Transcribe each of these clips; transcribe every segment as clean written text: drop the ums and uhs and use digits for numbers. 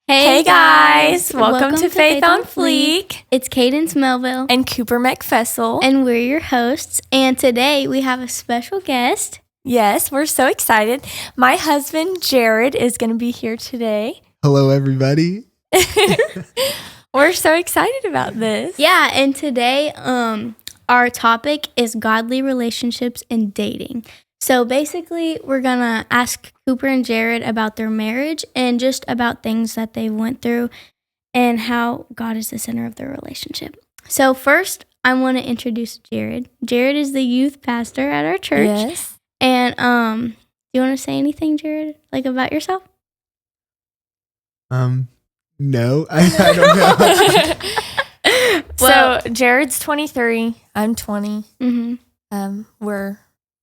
Hey guys, welcome to Faith on Fleek. It's Cadence Melville And Cooper McFessel. and we're your hosts. And today we have a special guest. Yes, we're so excited. My husband, Jared, is going to be here today. Hello, everybody. We're so excited about this. Yeah, and today our topic is godly relationships and dating. So basically, we're going to ask Cooper and Jared about their marriage and just about things that they went through and how God is the center of their relationship. So first, I want to introduce Jared. Jared is the youth pastor at our church. Yes. And do you want to say anything, Jared, like about yourself? No, I don't know. So Jared's 23. I'm 20. Mm-hmm.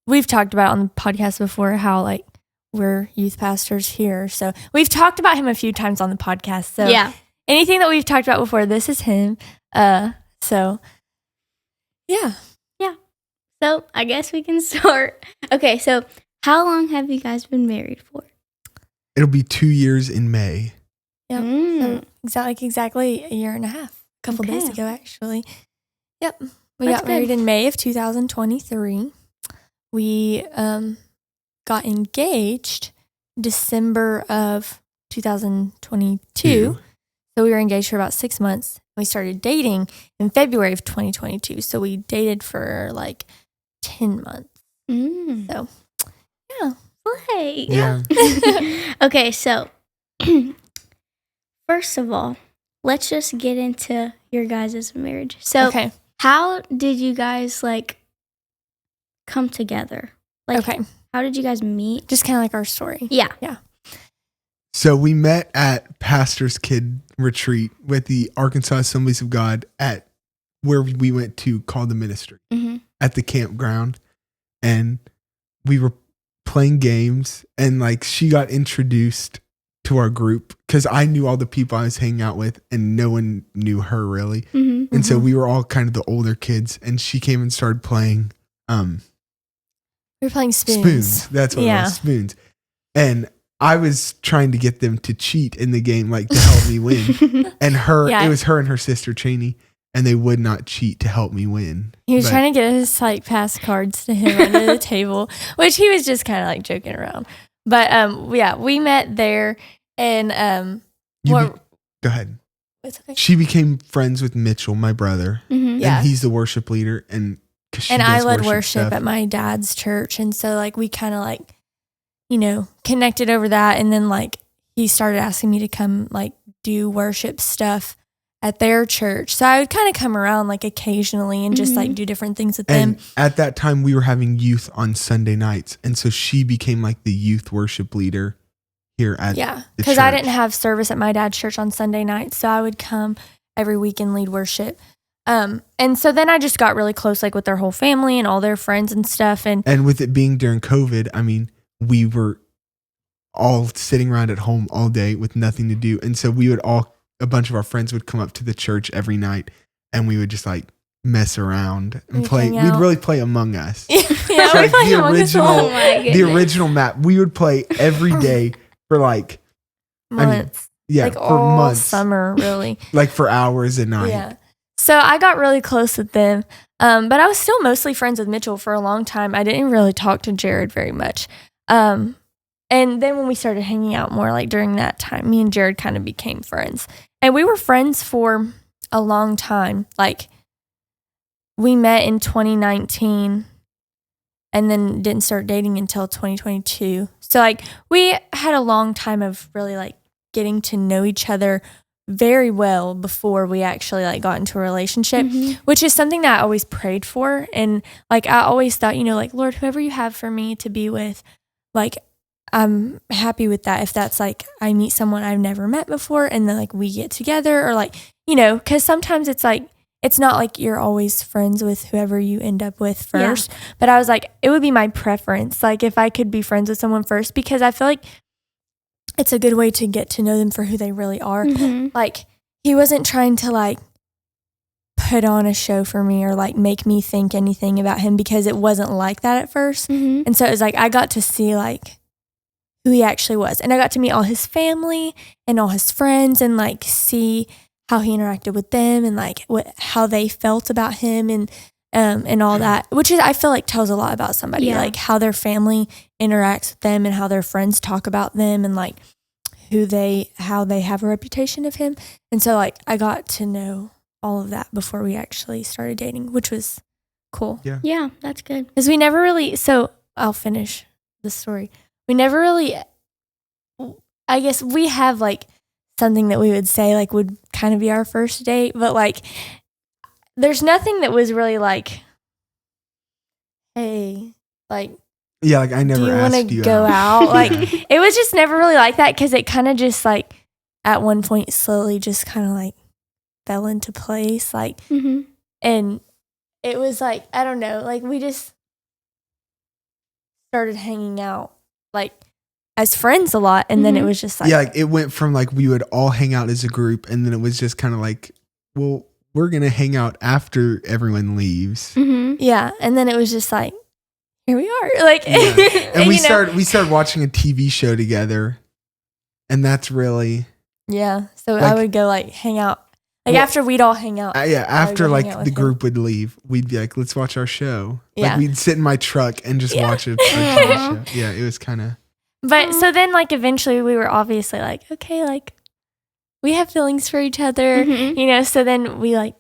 We've talked about on the podcast before how like we're youth pastors here. So we've talked about him a few times on the podcast. So yeah, anything that we've talked about before, this is him. So yeah. So I guess we can start. Okay, so how long have you guys been married for? It'll be 2 years in May. Yep. So exactly a year and a half. A couple days ago, actually. Yep. We That's got married in May of 2023. We got engaged December of 2022. So we were engaged for about 6 months. We started dating in February of 2022. So we dated for like 10 months. So, yeah. Play. Yeah. Okay, so first of all, let's just get into your guys' marriage. So Okay. how did you guys like come together? Like, Okay. how did you guys meet? Just kind of like our story. Yeah. So we met at Pastor's Kid Retreat with the Arkansas Assemblies of God at where we went to call the ministry Mm-hmm. at the campground. And we were playing games and like she got introduced to our group because I knew all the people I was hanging out with and no one knew her really. Mm-hmm. And so we were all kind of the older kids and she came and started playing We were playing spoons. spoons. That's what it Yeah. was, spoons. And I was trying to get them to cheat in the game, like to help me win. And Yeah. it was her and her sister Cheney, and they would not cheat to help me win. He was But- trying to get us like pass cards to him under the table, which he was just kind of like joking around. But yeah, we met there, and Go ahead. it's okay. She became friends with Mitchell, my brother, Mm-hmm. Yeah. and he's the worship leader. And 'cause she And I does led worship stuff. at my dad's church, and so like we kind of like, you know, connected over that, and then like he started asking me to come like do worship stuff at their church. So I would kind of come around like occasionally and just like do different things with them. And at that time, we were having youth on Sunday nights, and so she became like the youth worship leader here at Yeah, the because I church. didn't have service at my dad's church on Sunday nights, so I would come every week and lead worship. And so then I just got really close, like with their whole family and all their friends and stuff. And And with it being during COVID, I mean, we were all sitting around at home all day with nothing to do. And so a bunch of our friends would come up to the church every night and we would just like mess around and We'd play. hang We'd out. really play Among Us. yeah, we like played the Among Us original- Oh my goodness. The original map. We would play every day for like, months, like for all months, summer, really. like for hours a night. Yeah. So I got really close with them, but I was still mostly friends with Mitchell for a long time. I didn't really talk to Jared very much. And then when we started hanging out more, like during that time, me and Jared kind of became friends. And we were friends for a long time. Like we met in 2019 and then didn't start dating until 2022. So like we had a long time of really like getting to know each other very well before we actually like got into a relationship, which is something that I always prayed for. And like I always thought, you know, like, Lord, whoever you have for me to be with, like I'm happy with that. If that's like I meet someone I've never met before and then like we get together, or like, you know, because sometimes it's like it's not like you're always friends with whoever you end up with first. Yeah. But I was like, it would be my preference, like if I could be friends with someone first, because I feel like it's a good way to get to know them for who they really are. Like he wasn't trying to like put on a show for me or like make me think anything about him, because it wasn't like that at first. And so it was like I got to see like who he actually was. And I got to meet all his family and all his friends and like see how he interacted with them and like how they felt about him and all that, which is, I feel like tells a lot about somebody, like how their family interacts with them and how their friends talk about them and like how they have a reputation of him. And so like I got to know all of that before we actually started dating, which was cool. Yeah, that's good. Because we never really, so I'll finish the story. We never really, I guess we have like something that we would say like would kind of be our first date, but like there's nothing that was really like, hey, like, yeah, like I never do you asked want to you go out? Yeah. Like it was just never really like that because it kind of just like at one point slowly just kind of like fell into place. Like, and it was like, I don't know, like we just started hanging out like as friends a lot. And then it was just like, yeah, like it went from like we would all hang out as a group and then it was just kind of like, well, we're going to hang out after everyone leaves. Yeah. And then it was just like, here we are. Like, and we started watching a TV show together and that's really. Yeah. So like, I would go like hang out. Like after we'd all hang out. After like the group would leave, we'd be like, let's watch our show. Yeah. Like we'd sit in my truck and just watch a TV show. Yeah, it was kind of. But so then like eventually we were obviously like, okay, like we have feelings for each other, you know? So then we like,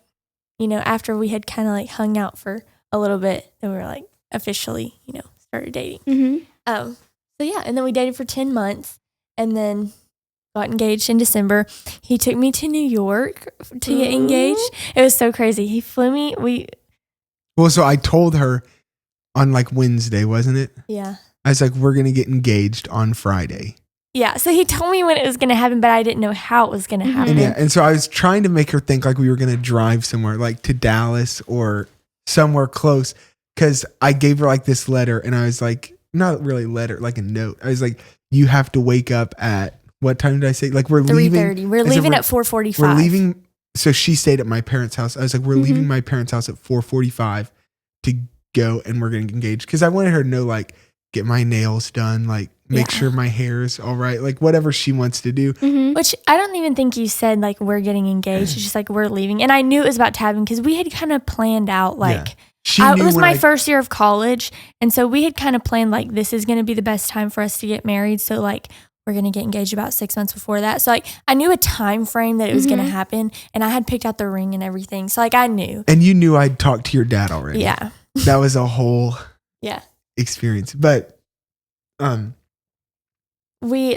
you know, after we had kind of like hung out for a little bit, then we were like officially, you know, started dating. So yeah, and then we dated for 10 months and then got engaged in December. He took me to New York to get engaged. It was so crazy. He flew me. Well, so I told her on like Wednesday, wasn't it? Yeah. I was like, we're going to get engaged on Friday. Yeah. So he told me when it was going to happen, but I didn't know how it was going to happen. And so I was trying to make her think like we were going to drive somewhere like to Dallas or somewhere close. Cause I gave her like this letter and I was like, not really letter, like a note. I was like, you have to wake up at, what time did I say? Like we're 3:30. leaving. We're leaving at 4:45. We're leaving. So she stayed at my parents' house. I was like, we're leaving my parents' house at 4:45 to go and we're going to engage. Cause I wanted her to know, like, get my nails done, like make sure my hair is all right. Like whatever she wants to do. Which I don't even think you said like, we're getting engaged. It's just like, we're leaving. And I knew it was about to happen cause we had kind of planned out like, it was my first year of college. And so we had kind of planned like, this is going to be the best time for us to get married. So like, we're going to get engaged about 6 months before that. So like I knew a time frame that it was going to happen and I had picked out the ring and everything. So like I knew. And you knew I'd talked to your dad already. Yeah. That was a whole experience. But we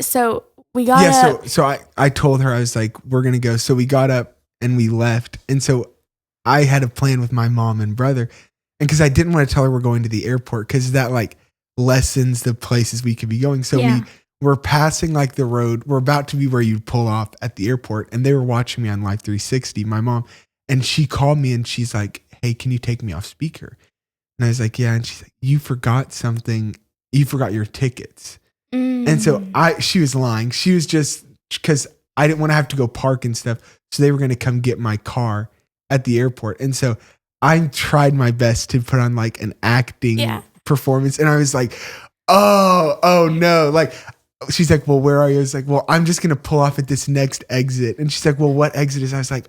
got up. So I told her, I was like, we're going to go. So we got up and we left. And so I had a plan with my mom and brother. And cause I didn't want to tell her we're going to the airport cause that like lessens the places we could be going. So we're passing like the road. We're about to be where you'd pull off at the airport. And they were watching me on Life 360, my mom. And she called me and she's like, hey, can you take me off speaker? And I was like, yeah. And she's like, you forgot something. You forgot your tickets. And so she was lying. She was just because I didn't want to have to go park and stuff. So they were going to come get my car at the airport. And so I tried my best to put on like an acting performance. And I was like, oh no. Like, she's like, well, where are you? I was like, well, I'm just going to pull off at this next exit. And she's like, well, what exit is? I was like,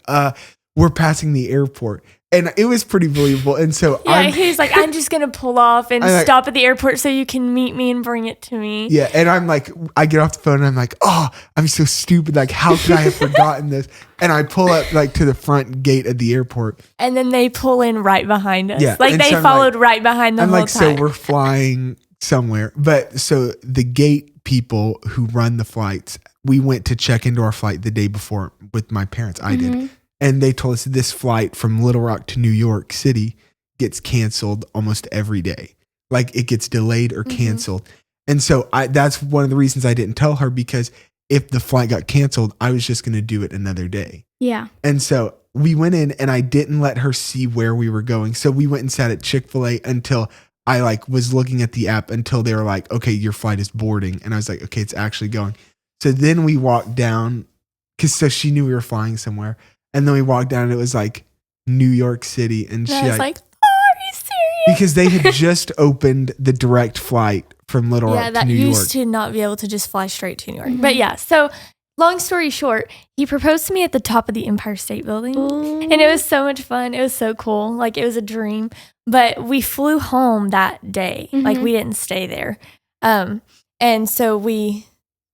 we're passing the airport. And it was pretty believable. And so he's like, I'm just going to pull off and stop at the airport so you can meet me and bring it to me. Yeah. And I'm like, I get off the phone and I'm like, oh, I'm so stupid. Like, how could I have forgotten this? And I pull up like to the front gate of the airport. And then they pull in right behind us. Yeah. Like they followed right behind the whole time. So we're flying somewhere. But so the gate people who run the flights, we went to check into our flight the day before with my parents. I did. And they told us this flight from Little Rock to New York City gets canceled almost every day. Like it gets delayed or canceled. And so that's one of the reasons I didn't tell her, because if the flight got canceled, I was just going to do it another day. Yeah. And so we went in and I didn't let her see where we were going. So we went and sat at Chick-fil-A until I like was looking at the app until they were like, okay, your flight is boarding. And I was like, okay, it's actually going. So then we walked down so she knew we were flying somewhere. And then we walked down and it was like New York City. And she was like, oh, are you serious? Because they had just opened the direct flight from Little Rock to that New used York. to not be able to just fly straight to New York. But yeah, so long story short, he proposed to me at the top of the Empire State Building. Ooh. And it was so much fun. It was so cool. Like, it was a dream. But we flew home that day. Like, we didn't stay there. And so we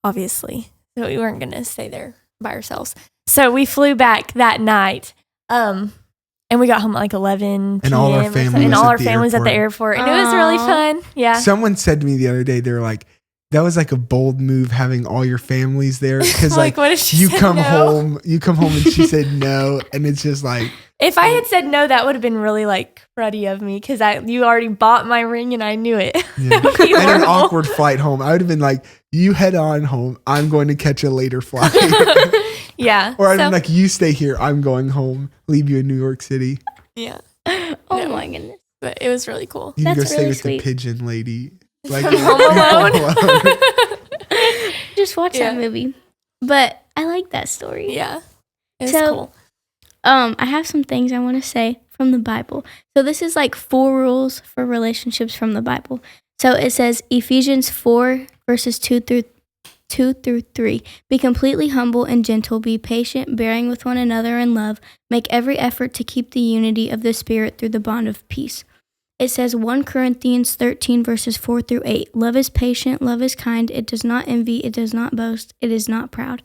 weren't going to stay there by ourselves. So we flew back that night. And we got home at like 11 p.m. And all our family and was all at our the families at the airport. And it was really fun. Yeah. Someone said to me the other day, they were like, that was like a bold move having all your families there. Because like what if she you said come no? home and she said no. And it's just like, If I had said no, that would have been really like cruddy of me because you already bought my ring and I knew it. yeah. That would be And an horrible. awkward flight home. I would have been like, you head on home. I'm going to catch a later flight. Yeah. Or I'd have been like, you stay here. I'm going home. Leave you in New York City. Yeah. Oh my goodness. But it was really cool. You can go That's stay really with sweet. the pigeon lady. Like From Home Alone. Just watch that movie. But I like that story. Yeah. It was So- cool. I have some things I want to say from the Bible. So this is like 4 rules for relationships from the Bible. So it says Ephesians 4 verses 2 through 3. Be completely humble and gentle. Be patient, bearing with one another in love. Make every effort to keep the unity of the Spirit through the bond of peace. It says 1 Corinthians 13 verses 4 through 8. Love is patient, love is kind. It does not envy, it does not boast, it is not proud.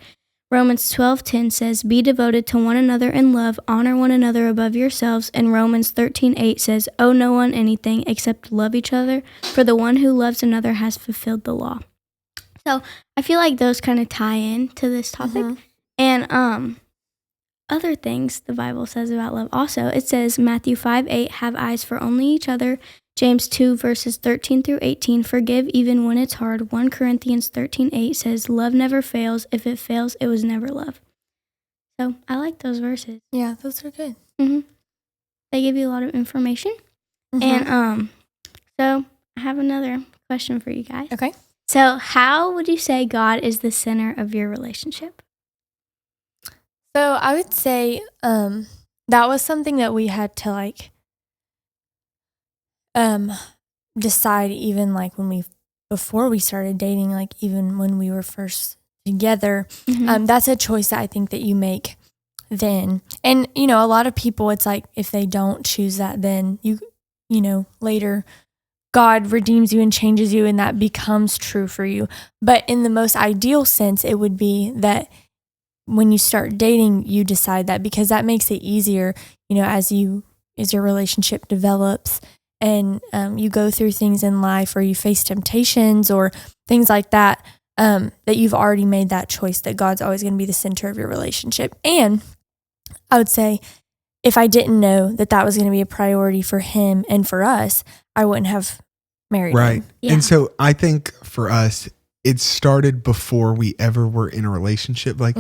Romans 12:10 says, be devoted to one another in love, honor one another above yourselves. And Romans 13:8 says, owe no one anything except love each other, for the one who loves another has fulfilled the law. So I feel like those kind of tie in to this topic. And other things the Bible says about love also. It says Matthew 5:8, have eyes for only each other. James 2 verses 13 through 18, forgive even when it's hard. 1 Corinthians 13:8 says, love never fails. If it fails, it was never love. So I like those verses. Yeah, those are good. They give you a lot of information. And so I have another question for you guys. Okay. So how would you say God is the center of your relationship? So I would say that was something that we had to like decide even like before we started dating, like even when we were first together. That's a choice that I think that you make then. And, you know, a lot of people, it's like if they don't choose that, then you know, later God redeems you and changes you and that becomes true for you. But in the most ideal sense, it would be that when you start dating, you decide that because that makes it easier, you know, as your relationship develops and you go through things in life or you face temptations or things like that, that you've already made that choice that God's always going to be the center of your relationship. And I would say if I didn't know that that was going to be a priority for him and for us, I wouldn't have married right. him. Yeah. And so I think for us, it started before we ever were in a relationship. Like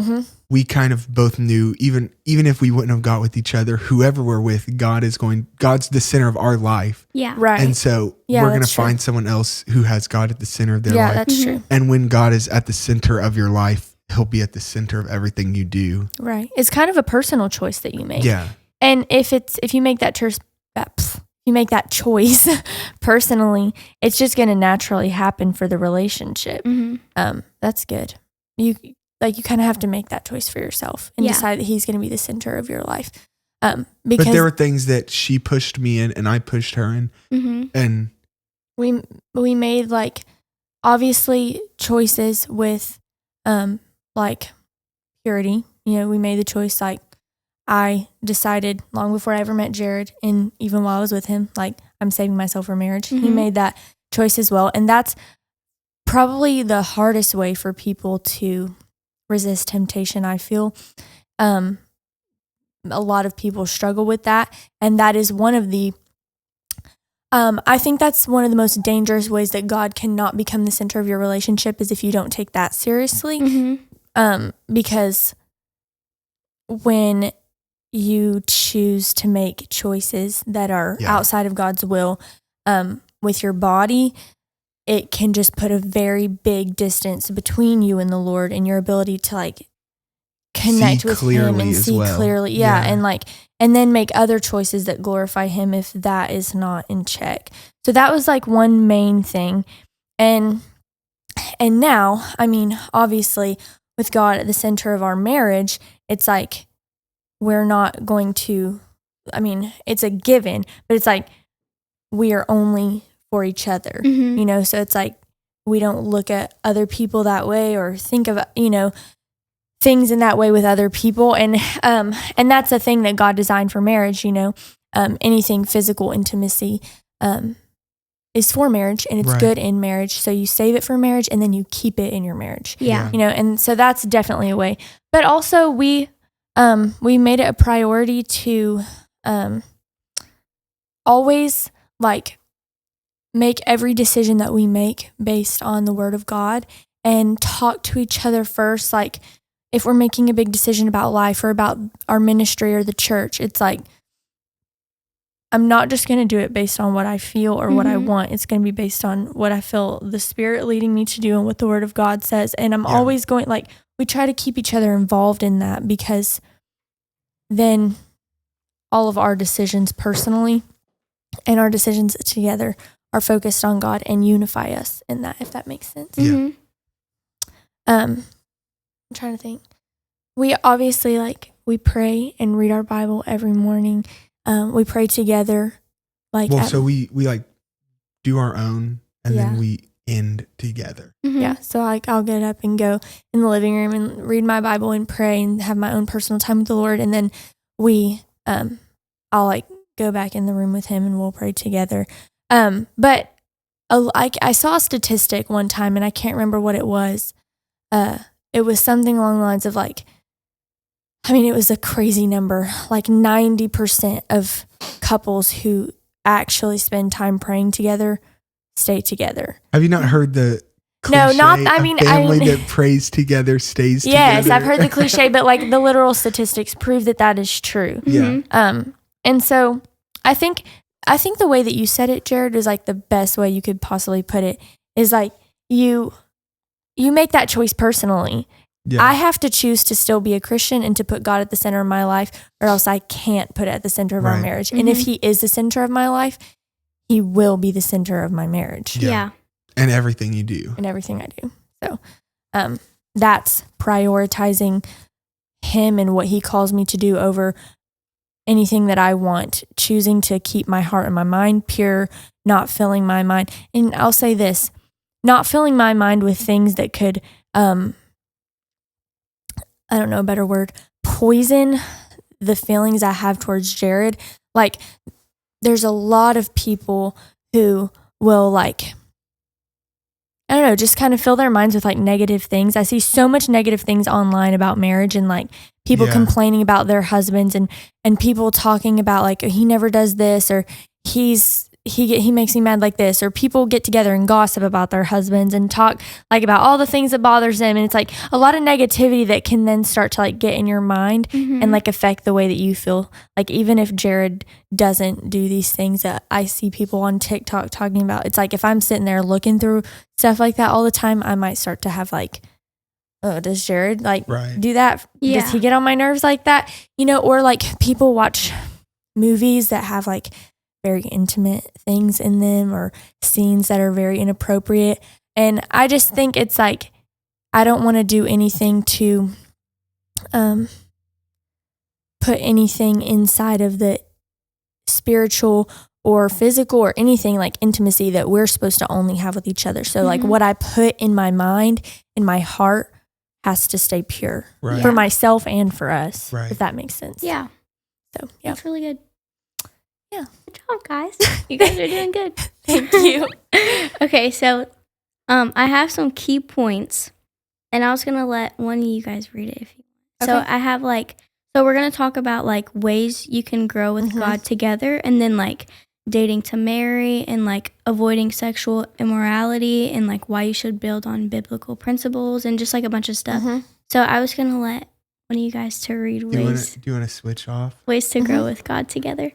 we kind of both knew, even if we wouldn't have got with each other, whoever we're with, God's the center of our life. Yeah. Right. And so Yeah, we're going to that's true. find someone else who has God at the center of their Yeah, life. that's true. And when God is at the center of your life, he'll be at the center of everything you do. Right. It's kind of a personal choice that you make. Yeah. And if you make that choice personally, it's just going to naturally happen for the relationship. That's good. You kind of have to make that choice for yourself and decide that he's going to be the center of your life. Because But there were things that she pushed me in and I pushed her in. And we made like obviously choices with like purity. You know, we made the choice like I decided long before I ever met Jared, and even while I was with him, like I'm saving myself for marriage. He made that choice as well. And that's probably the hardest way for people to resist temptation, I feel. A lot of people struggle with that. And that is one of the, I think that's one of the most dangerous ways that God cannot become the center of your relationship is if you don't take that seriously. Because when you choose to make choices that are outside of God's will with your body, it can just put a very big distance between you and the Lord and your ability to like connect with him and see clearly. Yeah. And then make other choices that glorify him if that is not in check. So that was like one main thing. And now, I mean, obviously, with God at the center of our marriage, it's like we're not going to, I mean, it's a given, but it's like we are only for each other, Mhm. you know? So it's like we don't look at other people that way or think of, you know, things in that way with other people. And that's a thing that God designed for marriage, you know? Anything physical intimacy is for marriage, and it's Right. good in marriage. So you save it for marriage and then you keep it in your marriage. Yeah. You know, and so that's definitely a way. But also we made it a priority to always like make every decision that we make based on the word of God and talk to each other first. Like if we're making a big decision about life or about our ministry or the church, it's like, I'm not just going to do it based on what I feel or what I Mhm. want. It's going to be based on what I feel the Spirit leading me to do and what the Word of God says. And I'm always going, like, we try to keep each other involved in that, because then all of our decisions personally and our decisions together are focused on God and unify us in that, if that makes sense. Yeah. Mhm. I'm trying to think. We obviously, like, we pray and read our Bible every morning. We pray together. Like, Well, so we like do our own, and Yeah. then we end together. Mhm. yeah. So like, I'll get up and go in the living room and read my Bible and pray and have my own personal time with the Lord. And then I'll like go back in the room with him and we'll pray together. But I saw a statistic one time and I can't remember what it was. It was something along the lines of like, I mean, it was a crazy number. Like 90% of couples who actually spend time praying together stay together. Have you not heard the No, cliche, not- I a mean, family I- that prays together stays Yes, together? I've heard the cliche, but like the literal statistics prove that that is true. Yeah. Mhm. And so I think the way that you said it, Jared, is like the best way you could possibly put it. Is like you make that choice personally. Yeah. I have to choose to still be a Christian and to put God at the center of my life, or else I can't put it at the center of our Right. marriage. And if Mhm. he is the center of my life, he will be the center of my marriage Yeah. And everything you do. and everything I do. So that's prioritizing him and what he calls me to do over anything that I want, choosing to keep my heart and my mind pure, not filling my mind. And I'll say this, not filling my mind with things that could, I don't know a better word, poison the feelings I have towards Jared. Like, there's a lot of people who will, like, I don't know, just kind of fill their minds with like negative things. I see so much negative things online about marriage, and like people Yeah. complaining about their husbands, and people talking about like, he never does this, or he makes me mad like this, or people get together and gossip about their husbands and talk like about all the things that bothers them. And it's like a lot of negativity that can then start to like get in your mind Mhm. and like affect the way that you feel. Like, even if Jared doesn't do these things that I see people on TikTok talking about, it's like if I'm sitting there looking through stuff like that all the time, I might start to have like, oh, does Jared like Right. do that? Yeah. Does he get on my nerves like that? You know, or like people watch movies that have like very intimate things in them, or scenes that are very inappropriate. And I just think it's like, I don't want to do anything to put anything inside of the spiritual or physical or anything like intimacy that we're supposed to only have with each other. So like Mhm. what I put in my mind, in my heart, has to stay pure Right. for Yeah. myself and for us, Right. if that makes sense. Yeah. So yeah. That's really good. Yeah. Good job, guys. You guys are doing good. Thank you. Okay, so I have some key points, and I was gonna let one of you guys read it if you want. So Okay. I have so we're gonna talk about like ways you can grow with Mhm. God together, and then like dating to marry, and like avoiding sexual immorality, and like why you should build on biblical principles, and just like a bunch of stuff. Mhm. So I was gonna let one of you guys to read Do you ways want to switch off? to grow Mhm. with God together.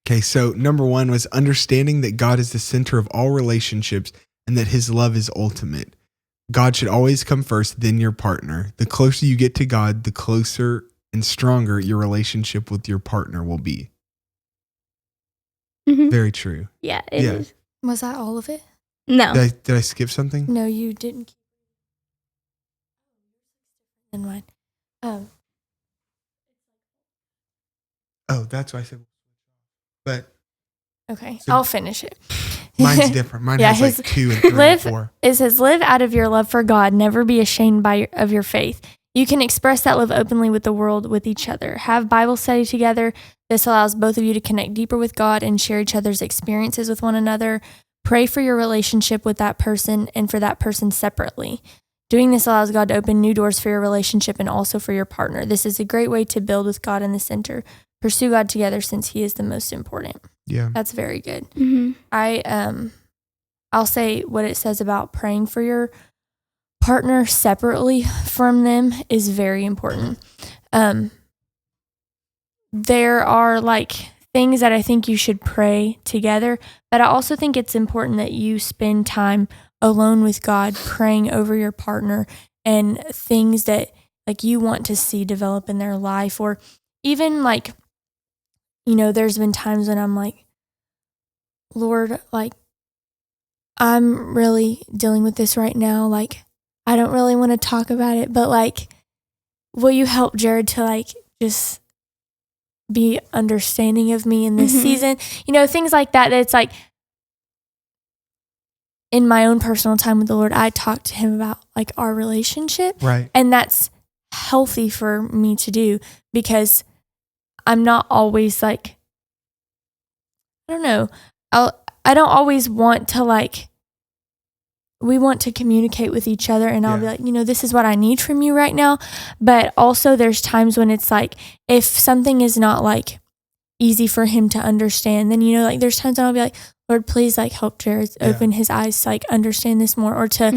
Okay, so number one was understanding that God is the center of all relationships and that his love is ultimate. God should always come first, then your partner. The closer you get to God, the closer and stronger your relationship with your partner will be. Mhm. Very true. Yeah, it is. Yeah. Was that all of it? No. Did I skip something? No, you didn't. And mine. Oh, that's why I said. But Okay, So- I'll finish it. mine's different. Mine Yeah, has like 2 and 3 and live- 4. It says, live out of your love for God. Never be ashamed of your faith. You can express that love openly with the world, with each other. Have Bible study together. This allows both of you to connect deeper with God and share each other's experiences with one another. Pray for your relationship with that person and for that person separately. Doing this allows God to open new doors for your relationship and also for your partner. This is a great way to build with God in the center. Pursue God together since He is the most important. Yeah. That's very good. Mm-hmm. I'll say what it says about praying for your partner separately from them is very important. There are like things that I think you should pray together, but I also think it's important that you spend time alone with God praying over your partner and things that like you want to see develop in their life, or even like, you know, there's been times when I'm like, Lord, like, I'm really dealing with this right now. Like, I don't really want to talk about it, but like, will you help Jared to like just be understanding of me in this season? You know, things like that. That it's like, in my own personal time with the Lord, I talk to Him about like our relationship. Right. And that's healthy for me to do because I'm not always like, I don't know. I don't always want to like, we want to communicate with each other and I'll be like, you know, this is what I need from you right now. But also there's times when it's like, if something is not like easy for him to understand, then, you know, like there's times when I'll be like, Lord, please like help Jared open his eyes to like understand this more, or to,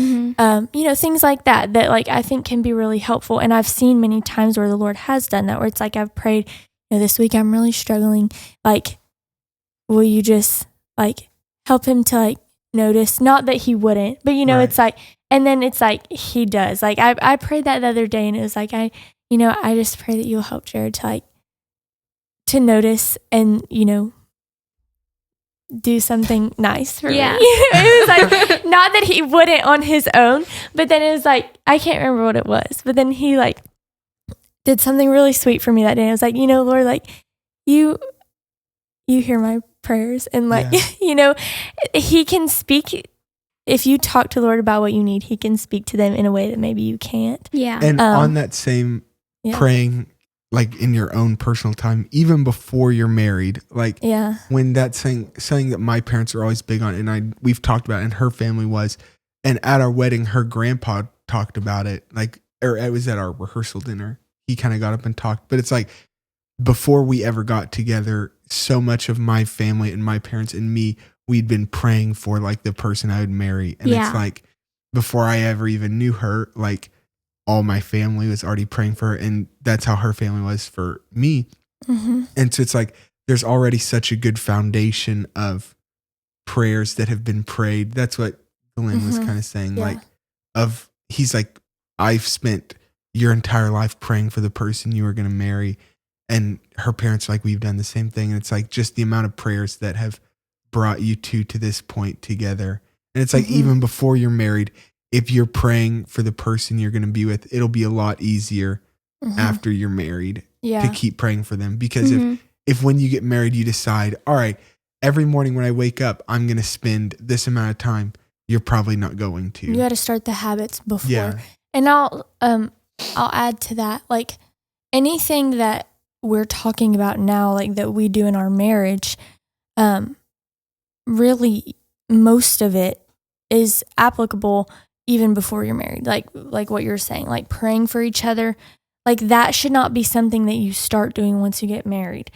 you know, things like that like I think can be really helpful. And I've seen many times where the Lord has done that, where it's like, I've prayed, you know, this week I'm really struggling. Like, will you just like help him to like notice? Not that he wouldn't, but you know, it's like, and then it's like he does. Like I prayed that the other day, and it was like, I just pray that you'll help Jared to like to notice and, you know, do something nice for me. It was like, not that he wouldn't on his own, but then it was like, I can't remember what it was, but then he like did something really sweet for me that day. I was like, you know, Lord, like you hear my prayers, and like, you know, He can speak. If you talk to the Lord about what you need, He can speak to them in a way that maybe you can't. Yeah. And on that same praying, like in your own personal time, even before you're married, like when that's something that my parents are always big on, and we've talked about it, and her family was, and at our wedding, her grandpa talked about it, like, or it was at our rehearsal dinner. He kind of got up and talked, but it's like, before we ever got together, so much of my family and my parents and me, we'd been praying for like the person I would marry. And it's like, before I ever even knew her, like all my family was already praying for her. And that's how her family was for me. And so it's like, there's already such a good foundation of prayers that have been prayed. That's what Glenn was kind of saying. Like, he's like, I've spent your entire life praying for the person you are going to marry. And her parents are like, we've done the same thing. And it's like just the amount of prayers that have brought you to this point together. And it's like, even before you're married, if you're praying for the person you're going to be with, it'll be a lot easier after you're married to keep praying for them. Because if when you get married, you decide, all right, every morning when I wake up, I'm going to spend this amount of time, you're probably not going to. You got to start the habits before. And I'll add to that, like anything that we're talking about now, like that we do in our marriage, really most of it is applicable even before you're married. Like what you're saying, like praying for each other, like that should not be something that you start doing once you get married.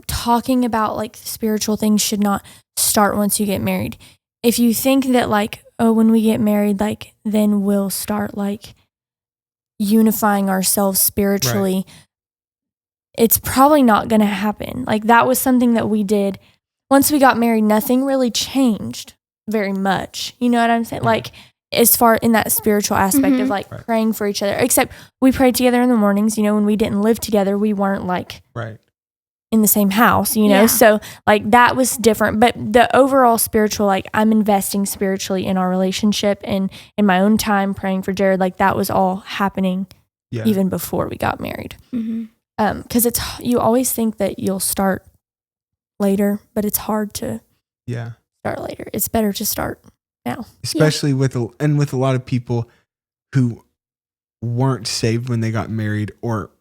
Talking about like spiritual things should not start once you get married. If you think that like, oh, when we get married, like then we'll start like unifying ourselves spiritually, it's probably not going to happen. Like that was something that we did once we got married. Nothing really changed very much. You know what I'm saying? Like as far in that spiritual aspect of like praying for each other, except we prayed together in the mornings. You know, when we didn't live together, we weren't like in the same house, you know? Yeah. So like that was different, but the overall spiritual, like I'm investing spiritually in our relationship and in my own time praying for Jared, like that was all happening even before we got married. Mm-hmm. 'Cause you always think that you'll start later, but it's hard to start later. It's better to start now. Especially with a lot of people who weren't saved when they got married or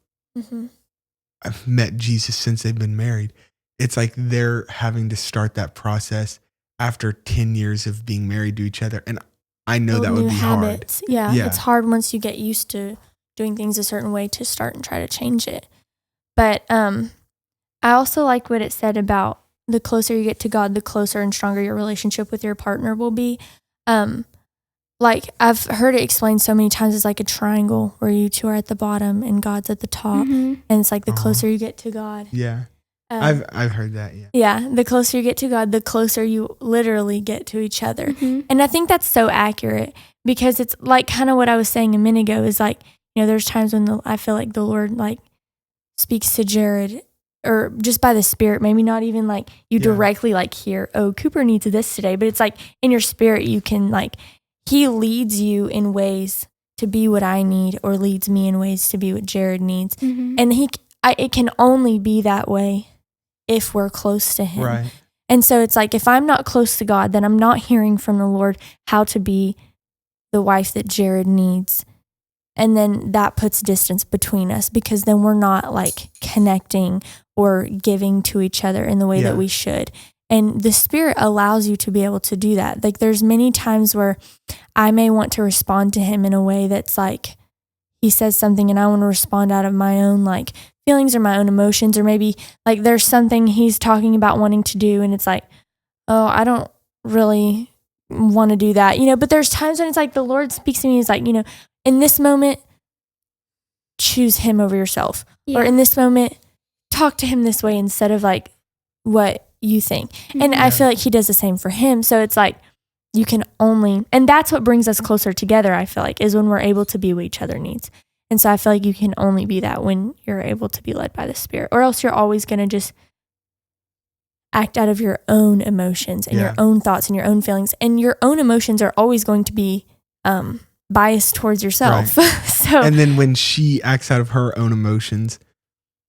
I've met Jesus since they've been married. It's like they're having to start that process after 10 years of being married to each other. And I know that would be habits. hard. Yeah. It's hard once you get used to doing things a certain way to start and try to change it. But I also like what it said about the closer you get to God, the closer and stronger your relationship with your partner will be. Like I've heard it explained so many times as like a triangle where you two are at the bottom and God's at the top. And it's like the closer you get to God. Yeah. I've heard that. Yeah. Yeah. The closer you get to God, the closer you literally get to each other. And I think that's so accurate because it's like kind of what I was saying a minute ago is like, you know, there's times when I feel like the Lord like speaks to Jared or just by the Spirit, maybe not even like you directly like hear, oh, Cooper needs this today, but it's like in your spirit, you can like, he leads you in ways to be what I need or leads me in ways to be what Jared needs. And it can only be that way if we're close to him. Right. And so it's like, if I'm not close to God, then I'm not hearing from the Lord how to be the wife that Jared needs. And then that puts distance between us because then we're not like connecting or giving to each other in the way that we should. And the Spirit allows you to be able to do that. Like there's many times where I may want to respond to him in a way that's like, he says something and I want to respond out of my own like feelings or my own emotions, or maybe like there's something he's talking about wanting to do and it's like, oh, I don't really want to do that, you know, but there's times when it's like the Lord speaks to me, he's like, you know, in this moment, choose him over yourself. Or in this moment, talk to him this way instead of like what you think. And I feel like he does the same for him. So it's like you can only, and that's what brings us closer together, I feel like, is when we're able to be what each other needs. And so I feel like you can only be that when you're able to be led by the Spirit, or else you're always going to just act out of your own emotions and your own thoughts and your own feelings. And your own emotions are always going to be biased towards yourself. So, and then when she acts out of her own emotions,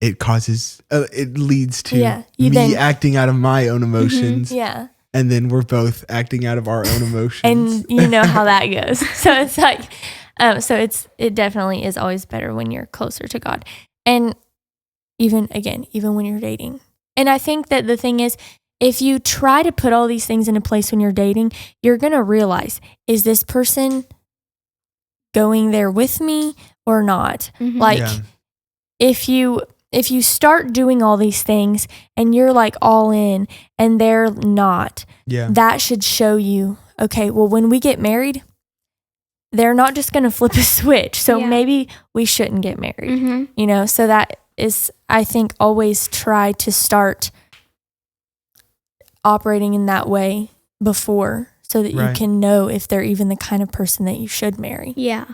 it causes, it leads to me acting out of my own emotions. And then we're both acting out of our own emotions. And you know how that goes. So it's like, it definitely is always better when you're closer to God. And even when you're dating. And I think that the thing is, if you try to put all these things into place when you're dating, you're going to realize, is this person going there with me or not? Like if you start doing all these things and you're like all in and they're not, that should show you, okay, well, when we get married, they're not just going to flip a switch. So maybe we shouldn't get married, you know? So that is, I think, always try to start operating in that way before so that you can know if they're even the kind of person that you should marry. Yeah.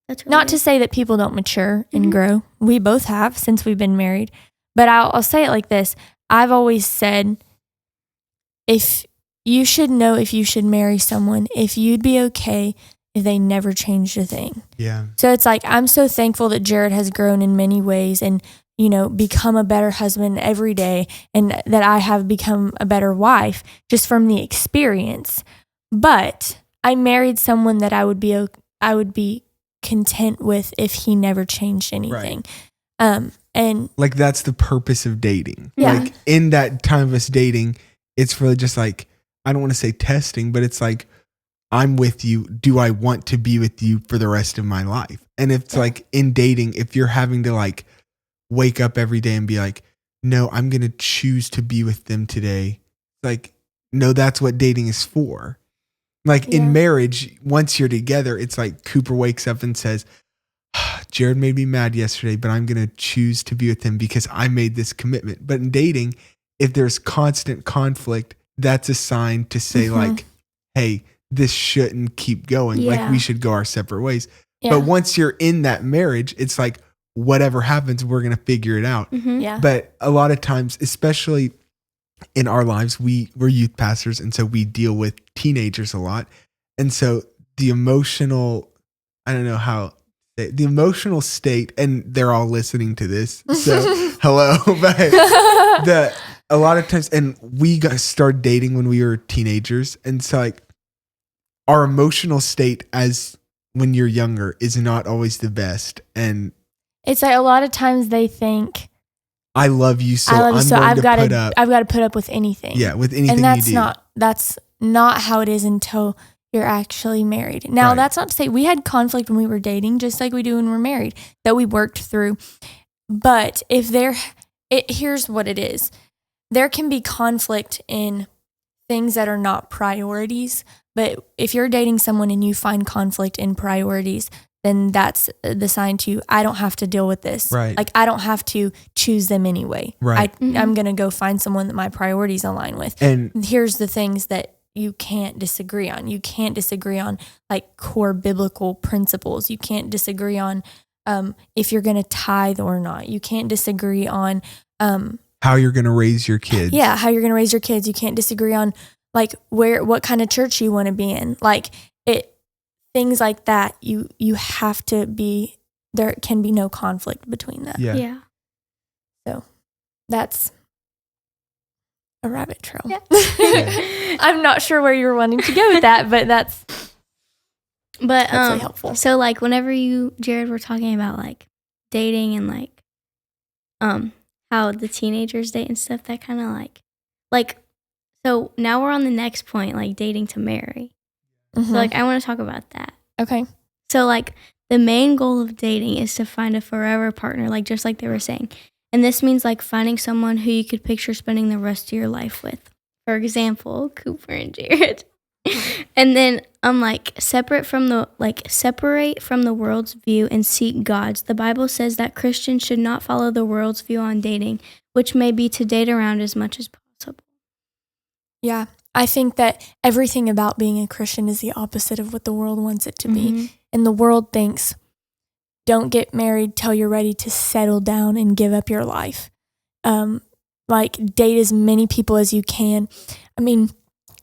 That's really not to say that people don't mature and grow. We both have since we've been married. But I'll say it like this. I've always said, if you should know if you should marry someone, if you'd be okay if they never changed a thing. Yeah. So it's like, I'm so thankful that Jared has grown in many ways and, you know, become a better husband every day, and that I have become a better wife just from the experience. But I married someone that I would be content with if he never changed anything. And like, that's the purpose of dating. Yeah. Like, in that time of us dating, it's really just like, I don't want to say testing, but it's like, I'm with you. Do I want to be with you for the rest of my life? And it's like, in dating, if you're having to like wake up every day and be like, no, I'm going to choose to be with them today. Like, no, that's what dating is for. Like, in marriage, once you're together, it's like Cooper wakes up and says, Jared made me mad yesterday, but I'm going to choose to be with him because I made this commitment. But in dating, if there's constant conflict, that's a sign to say like, hey, this shouldn't keep going. Like, we should go our separate ways. But once you're in that marriage, it's like, whatever happens, we're going to figure it out. Yeah. But a lot of times, especially in our lives, we're youth pastors. And so we deal with teenagers a lot. And so the emotional, I don't know how, the emotional state, and they're all listening to this. So hello. But a lot of times, and we got started dating when we were teenagers. And so like our emotional state as when you're younger is not always the best. And it's like a lot of times they think, I love you, so I've got to put up with anything. Yeah, with anything and you do. That's not how it is until you're actually married. Now, that's not to say we had conflict when we were dating, just like we do when we're married, that we worked through. But here's what it is. There can be conflict in things that are not priorities. But if you're dating someone and you find conflict in priorities, then that's the sign to you, I don't have to deal with this. Right. Like, I don't have to choose them anyway. Right. I'm going to go find someone that my priorities align with. And here's the things that you can't disagree on. You can't disagree on like core biblical principles. You can't disagree on if you're going to tithe or not. You can't disagree on how you're going to raise your kids. Yeah, how you're going to raise your kids. You can't disagree on like what kind of church you want to be in. Like things like that. You have to be, there can be no conflict between that. Yeah. So that's a rabbit trail. Yeah. I'm not sure where you're wanting to go with that, but that's really helpful. So like whenever you, Jared, were talking about like dating and like how the teenagers date and stuff, that kind of like so now we're on the next point, like dating to marry. So like I want to talk about that. Okay. So like the main goal of dating is to find a forever partner, like just like they were saying. And this means like finding someone who you could picture spending the rest of your life with. For example, Cooper and Jared. And then like separate from the world's view and seek God's. The Bible says that Christians should not follow the world's view on dating, which may be to date around as much as possible. Yeah. I think that everything about being a Christian is the opposite of what the world wants it to be. And the world thinks, don't get married till you're ready to settle down and give up your life. Like date as many people as you can. I mean,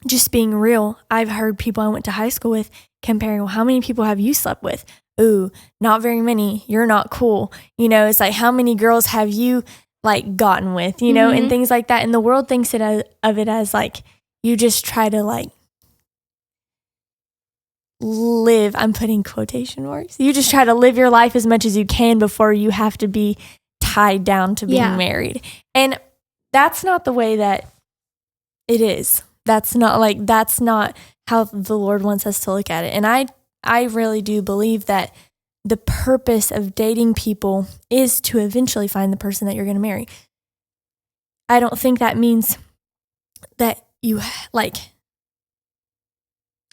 just being real, I've heard people I went to high school with comparing, well, how many people have you slept with? Ooh, not very many. You're not cool. You know, it's like, how many girls have you like gotten with, you know, and things like that. And the world thinks of it as like, you just try to like live, I'm putting quotation marks. You just try to live your life as much as you can before you have to be tied down to being married. And that's not the way that it is. That's not how the Lord wants us to look at it. And I really do believe that the purpose of dating people is to eventually find the person that you're going to marry. I don't think that means that you like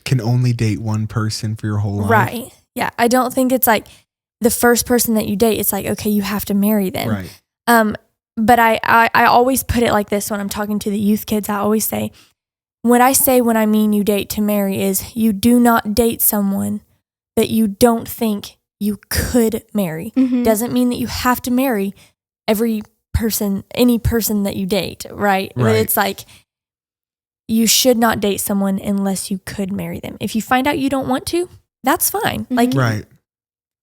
can only date one person for your whole life. Right. Yeah. I don't think it's like the first person that you date, it's like, okay, you have to marry them. Right. But I always put it like this when I'm talking to the youth kids. I always say, when I mean you date to marry is you do not date someone that you don't think you could marry. Doesn't mean that you have to marry any person that you date, right? But it's like, you should not date someone unless you could marry them. If you find out you don't want to, that's fine. Like,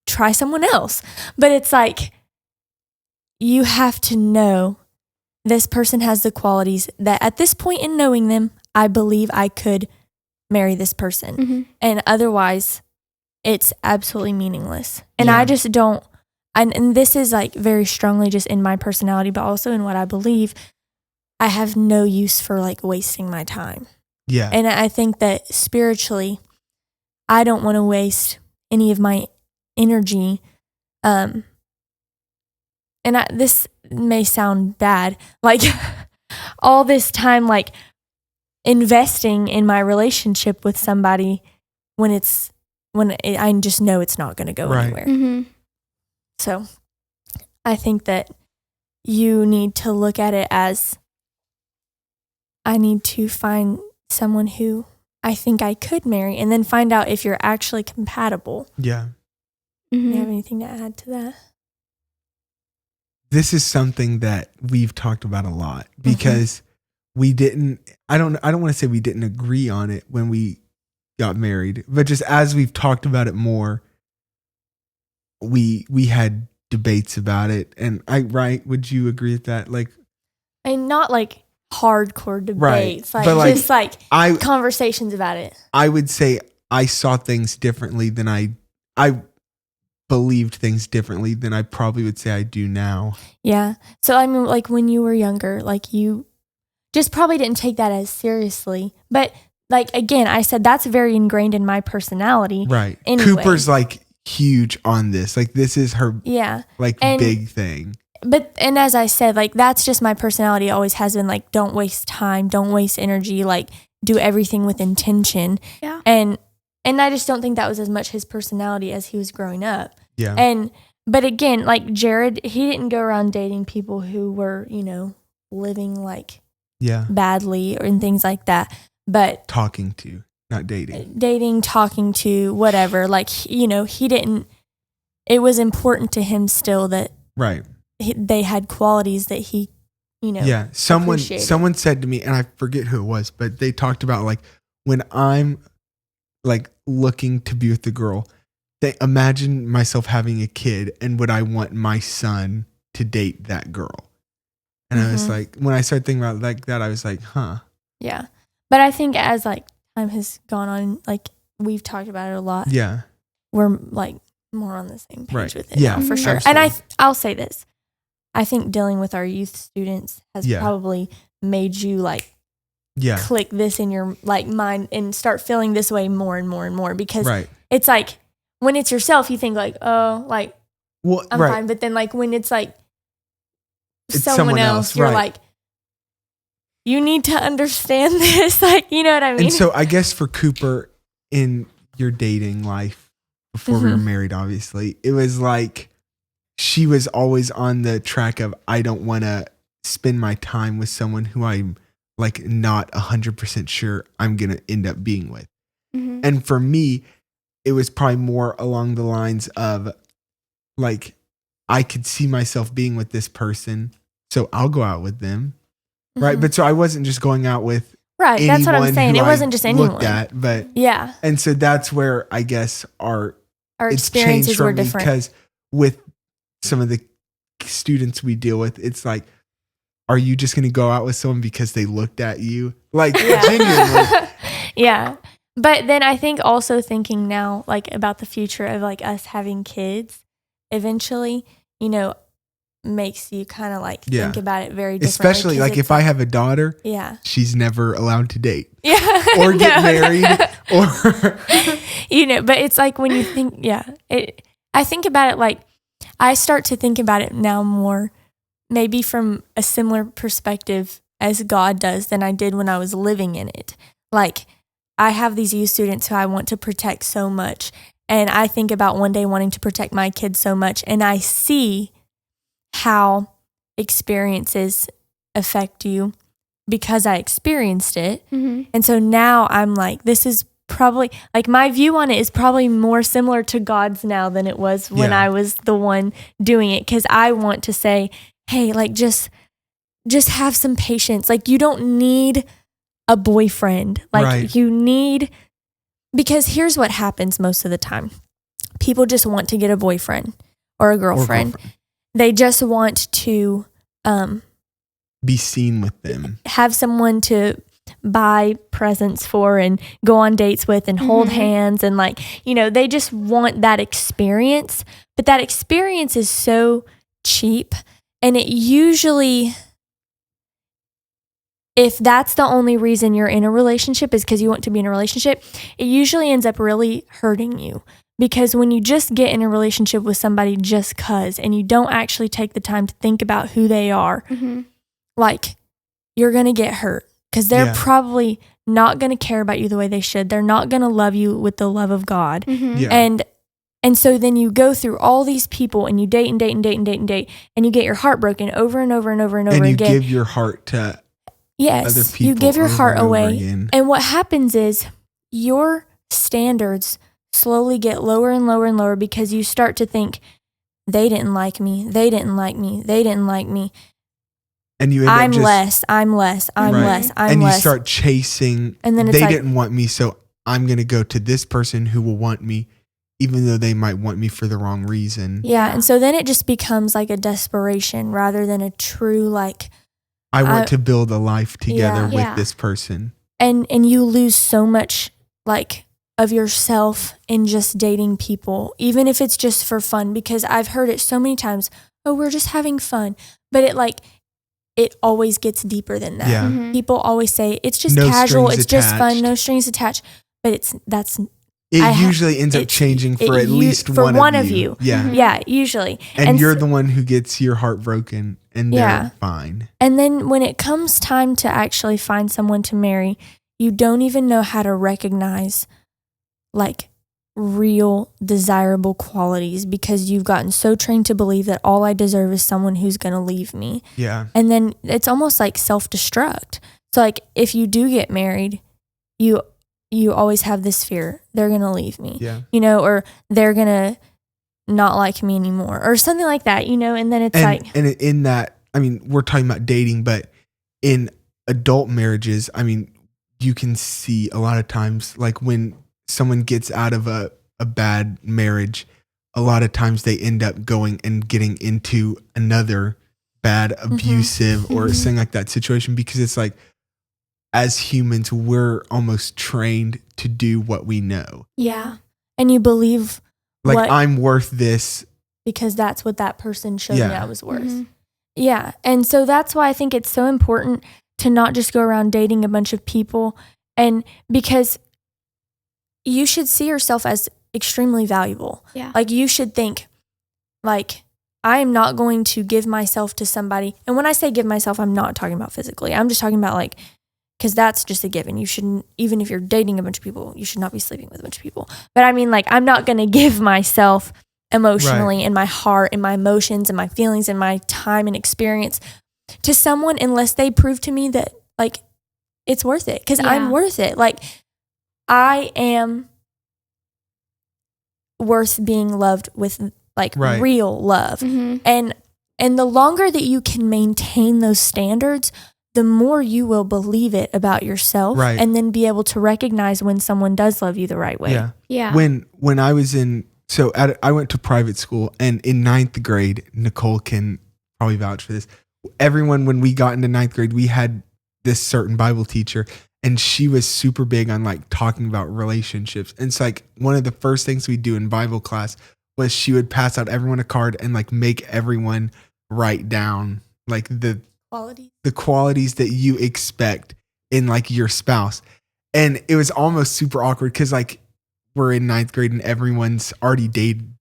try someone else. But it's like, you have to know this person has the qualities that at this point in knowing them, I believe I could marry this person. And otherwise, it's absolutely meaningless. And I just don't, and this is like very strongly just in my personality, but also in what I believe, I have no use for like wasting my time. Yeah. And I think that spiritually, I don't want to waste any of my energy. This may sound bad, like all this time, like investing in my relationship with somebody when I just know it's not going to go anywhere. So I think that you need to look at it as, I need to find someone who I think I could marry, and then find out if you're actually compatible. Yeah. Do you have anything to add to that? this is something that we've talked about a lot because we didn't, I don't want to say we didn't agree on it when we got married, but just as we've talked about it more, we had debates about it. And would you agree with that? Like, and not like hardcore debates, right. like But just like conversations about it. I would say I saw things differently than I believed things differently than I probably would say I do now. Yeah. So I mean, like when you were younger, like you just probably didn't take that as seriously. But like, again, I said that's very ingrained in my personality. Right. Anyway. Cooper's like huge on this. Like this is her big thing. But, and as I said, like that's just my personality. Always has been like, don't waste time, don't waste energy, like do everything with intention. Yeah. And I just don't think that was as much his personality as he was growing up. Yeah. But again, like Jared, he didn't go around dating people who were, living like badly and things like that. But talking to, not dating. Dating, talking to, whatever. Like, he didn't, it was important to him still that they had qualities that he, Someone appreciated. Someone said to me, and I forget who it was, but they talked about like when I'm like looking to be with the girl, they imagine myself having a kid and would I want my son to date that girl? And I was like, when I started thinking about it like that, I was like, huh. Yeah. But I think as like time has gone on, like we've talked about it a lot. Yeah. We're like more on the same page with it. Yeah, now, for sure. Absolutely. And I'll say this. I think dealing with our youth students has probably made you like click this in your like mind and start feeling this way more and more and more because it's like when it's yourself, you think like, oh, like I'm fine. But then like when it's like someone else, you're like, you need to understand this. Like, you know what I mean? And so I guess for Cooper in your dating life before we were married, obviously, it was like she was always on the track of, I don't want to spend my time with someone who I'm like not 100% sure I'm going to end up being with. Mm-hmm. And for me, it was probably more along the lines of like, I could see myself being with this person, so I'll go out with them. Right. But so I wasn't just going out with that's what I'm saying. It wasn't just anyone. Looked at, but yeah. And so that's where I guess our experiences were different. Because with some of the students we deal with, it's like, are you just going to go out with someone because they looked at you? Like genuinely. Yeah. But then I think also thinking now like about the future of like us having kids eventually, makes you kind of like think about it very differently. Especially like if I have a daughter, she's never allowed to date. Yeah. Or get married or but it's like when you think I think about it like I start to think about it now more maybe from a similar perspective as God does than I did when I was living in it. Like I have these youth students who I want to protect so much, and I think about one day wanting to protect my kids so much, and I see how experiences affect you because I experienced it. Mm-hmm. And so now I'm like, this is probably like my view on it is probably more similar to God's now than it was when I was the one doing it. Cause I want to say, hey, like just have some patience. Like you don't need a boyfriend. Like you need, because here's what happens most of the time. People just want to get a boyfriend or a girlfriend. They just want to be seen with them, have someone to buy presents for and go on dates with and hold hands. And like, they just want that experience. But that experience is so cheap. And it usually, if that's the only reason you're in a relationship is because you want to be in a relationship, it usually ends up really hurting you. Because when you just get in a relationship with somebody just cause, and you don't actually take the time to think about who they are, like you're going to get hurt because they're probably not going to care about you the way they should. They're not going to love you with the love of God. And so then you go through all these people and you date and date and date and date and date, and you get your heart broken over and over and over and over again. And you give your heart to other people. You give your heart away. And what happens is your standards slowly get lower and lower and lower because you start to think, they didn't like me. They didn't like me. They didn't like me. And you end I'm up just, less. I'm less. I'm Right. less. I'm and less. you start chasing. And then it's they like- didn't want me, so I'm going to go to this person who will want me, even though they might want me for the wrong reason. Yeah. And so then it just becomes like a desperation rather than a true like. I want to build a life together with Yeah. this person. And you lose so much like of yourself in just dating people, even if it's just for fun, because I've heard it so many times. Oh, we're just having fun. But it always gets deeper than that. Yeah. Mhm. People always say it's just No casual. strings It's just fun. attached. No strings attached. But it It usually ends up changing for at least one of you. Yeah. Mhm. Yeah, usually. And you're so- the one who gets your heart broken, and they're Yeah. fine. And then when it comes time to actually find someone to marry, you don't even know how to recognize like real desirable qualities because you've gotten so trained to believe that all I deserve is someone who's going to leave me. Yeah. And then it's almost like self-destruct. So like if you do get married, you always have this fear they're going to leave me. Yeah. Or they're going to not like me anymore or something like that, and then it's like And in that, I mean, we're talking about dating, but in adult marriages, I mean, you can see a lot of times, like when someone gets out of a bad marriage, a lot of times they end up going and getting into another bad, abusive or something like that situation, because it's like, as humans, we're almost trained to do what we know. yeah. And you believe Like, what, I'm worth this. because that's what that person showed me Yeah. I was worth. Mhm. Yeah. And so that's why I think it's so important to not just go around dating a bunch of people, and because you should see yourself as extremely valuable. Yeah. Like you should think like, I am not going to give myself to somebody. And when I say give myself, I'm not talking about physically. I'm just talking about like, because that's just a given. You shouldn't, even if you're dating a bunch of people, you should not be sleeping with a bunch of people. But I mean, like, I'm not going to give myself emotionally and my heart and my emotions and my feelings and my time and experience to someone unless they prove to me that like it's worth it. Because I'm Yeah. worth it. Like, I am worth being loved with like Right. real love. Mhm. And the longer that you can maintain those standards, the more you will believe it about yourself, Right. and then be able to recognize when someone does love you the right way. Yeah. Yeah. When I was in, I went to private school, and in 9th grade, Nicole can probably vouch for this. Everyone, when we got into 9th grade, we had this certain Bible teacher, and she was super big on like talking about relationships. And it's like one of the first things we do in Bible class was she would pass out everyone a card and like make everyone write down like the qualities that you expect in like your spouse. And it was almost super awkward because like we're in 9th grade and everyone's already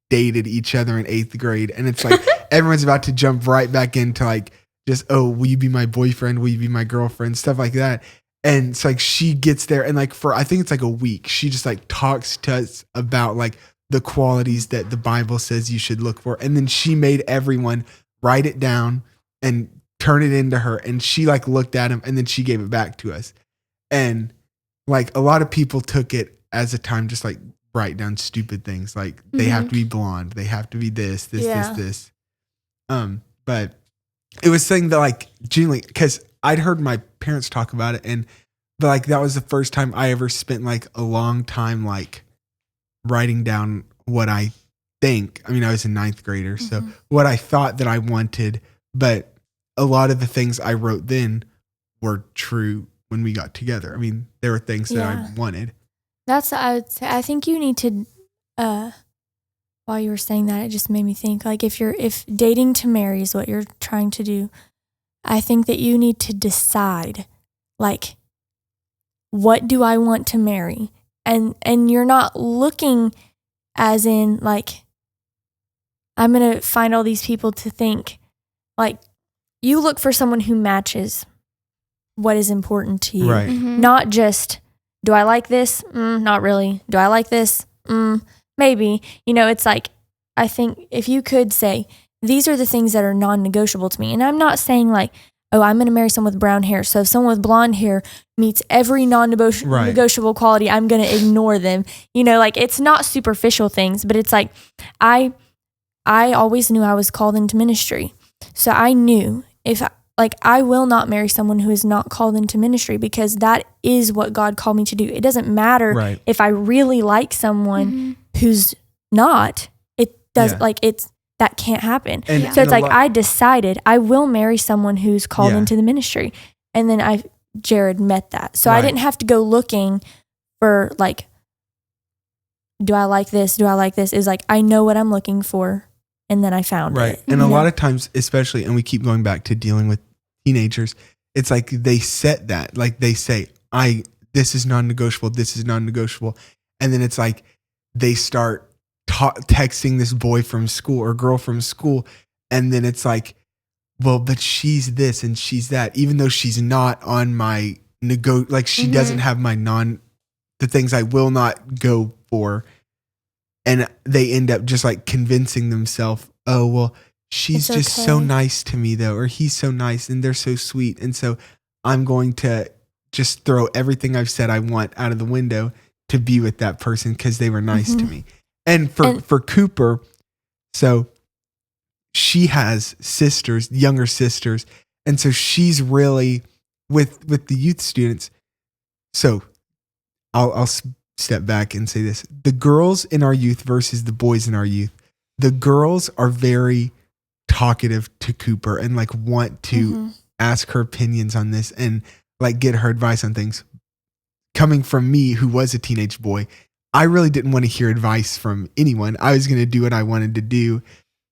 dated each other in 8th grade. And it's like everyone's about to jump right back into like just, oh, will you be my boyfriend? Will you be my girlfriend? Stuff like that. And it's like she gets there and like for, I think it's like a week, she just like talks to us about like the qualities that the Bible says you should look for. And then she made everyone write it down and turn it into her. And she like looked at him and then she gave it back to us. And like a lot of people took it as a time just like write down stupid things. Like they have to be blonde. They have to be this. But it was something that like genuinely, because I'd heard my parents talk about it, but like that was the first time I ever spent like a long time like writing down what I think. I mean, I was a 9th grader, so what I thought that I wanted, but a lot of the things I wrote then were true when we got together. I mean, there were things that I wanted. That's, I would say, I think you need to, while you were saying that, it just made me think like if dating to marry is what you're trying to do, I think that you need to decide like, what do I want to marry? And you're not looking as in like, I'm going to find all these people to think like, you look for someone who matches what is important to you. Right. Mhm. Not just, do I like this? Not really. Do I like this? Maybe. It's like, I think if you could say, these are the things that are non-negotiable to me. And I'm not saying like, oh, I'm going to marry someone with brown hair. So if someone with blonde hair meets every non-negotiable quality, I'm going to ignore them. Like it's not superficial things, but it's like, I I always knew I was called into ministry. So I knew I will not marry someone who is not called into ministry, because that is what God called me to do. It doesn't matter if I really like someone who's not. It does that can't happen. And, so it's like I decided I will marry someone who's called into the ministry. And then Jared met that. So I didn't have to go looking for like, do I like this? Do I like this? Is like, I know what I'm looking for. And then I found it. And a lot of times, especially, and we keep going back to dealing with teenagers, it's like they set that, like they say, this is non-negotiable, this is non-negotiable. And then it's like they start texting this boy from school or girl from school. And then it's like, well, but she's this and she's that, even though she's not on my she doesn't have my the things I will not go for. And they end up just like convincing themselves, oh, well, she's just so nice to me though, or he's so nice and they're so sweet. And so I'm going to just throw everything I've said I want out of the window to be with that person because they were nice to me. And for Cooper, so she has sisters, younger sisters. And so she's really with the youth students. So I'll step back and say this. The girls in our youth versus the boys in our youth. The girls are very talkative to Cooper and like want to ask her opinions on this and like get her advice on things. Coming from me, who was a teenage boy, I really didn't want to hear advice from anyone. I was going to do what I wanted to do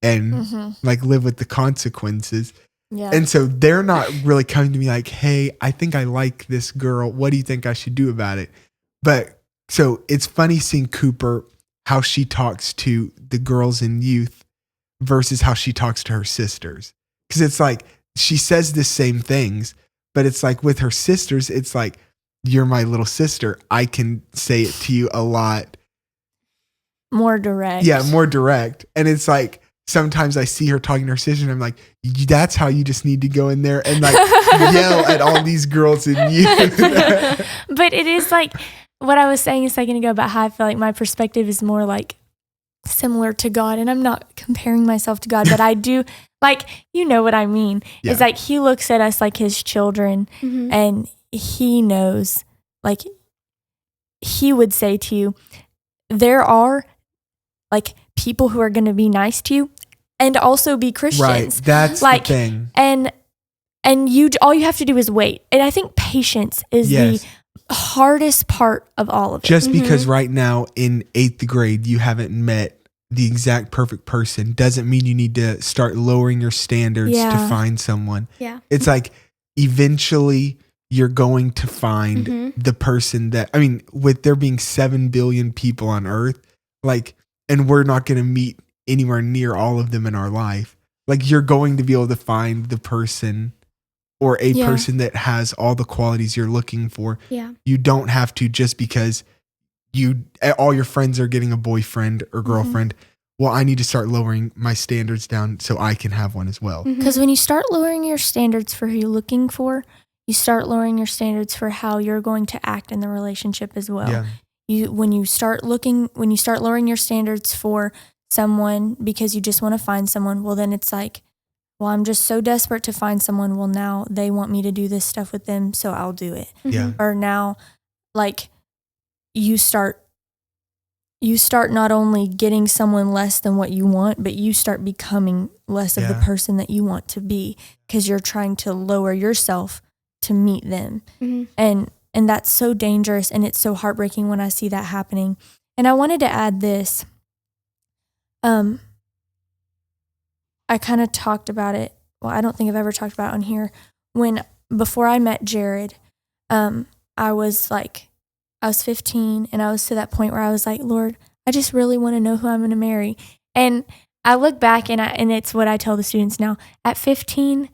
and like live with the consequences. Yeah. And so they're not really coming to me like, hey, I think I like this girl. What do you think I should do about it? But so it's funny seeing Cooper, how she talks to the girls in youth versus how she talks to her sisters. Because it's like she says the same things, but it's like with her sisters, it's like, you're my little sister. I can say it to you a lot more direct. Yeah, more direct. And it's like sometimes I see her talking to her sister and I'm like, that's how you just need to go in there and like yell at all these girls in youth. But it is like what I was saying a second ago about how I feel like my perspective is more like similar to God, and I'm not comparing myself to God, but I do, like, you know what I mean. Yeah. It's like he looks at us like his children, and he knows, like, he would say to you, there are like people who are going to be nice to you and also be Christians. Right, that's like the thing. And you, all you have to do is wait. And I think patience is the hardest part of all of it. Just because right now in 8th grade you haven't met the exact perfect person doesn't mean you need to start lowering your standards to find someone. Yeah. It's like eventually you're going to find the person that, I mean, with there being 7 billion people on earth, like, and we're not going to meet anywhere near all of them in our life. Like, you're going to be able to find the person or a person that has all the qualities you're looking for. Yeah. You don't have to, just because all your friends are getting a boyfriend or girlfriend. Well, I need to start lowering my standards down so I can have one as well. Because when you start lowering your standards for who you're looking for, you start lowering your standards for how you're going to act in the relationship as well. Yeah. When you start lowering your standards for someone because you just want to find someone, well, then it's like, well, I'm just so desperate to find someone. Well, now they want me to do this stuff with them, so I'll do it. Yeah. Or now, like, you start not only getting someone less than what you want, but you start becoming less of the person that you want to be because you're trying to lower yourself to meet them. And that's so dangerous, and it's so heartbreaking when I see that happening. And I wanted to add this. I kind of talked about it. Well, I don't think I've ever talked about it on here. Before I met Jared, I was 15, and I was to that point where I was like, Lord, I just really want to know who I'm going to marry. And I look back, and it's what I tell the students now. At 15,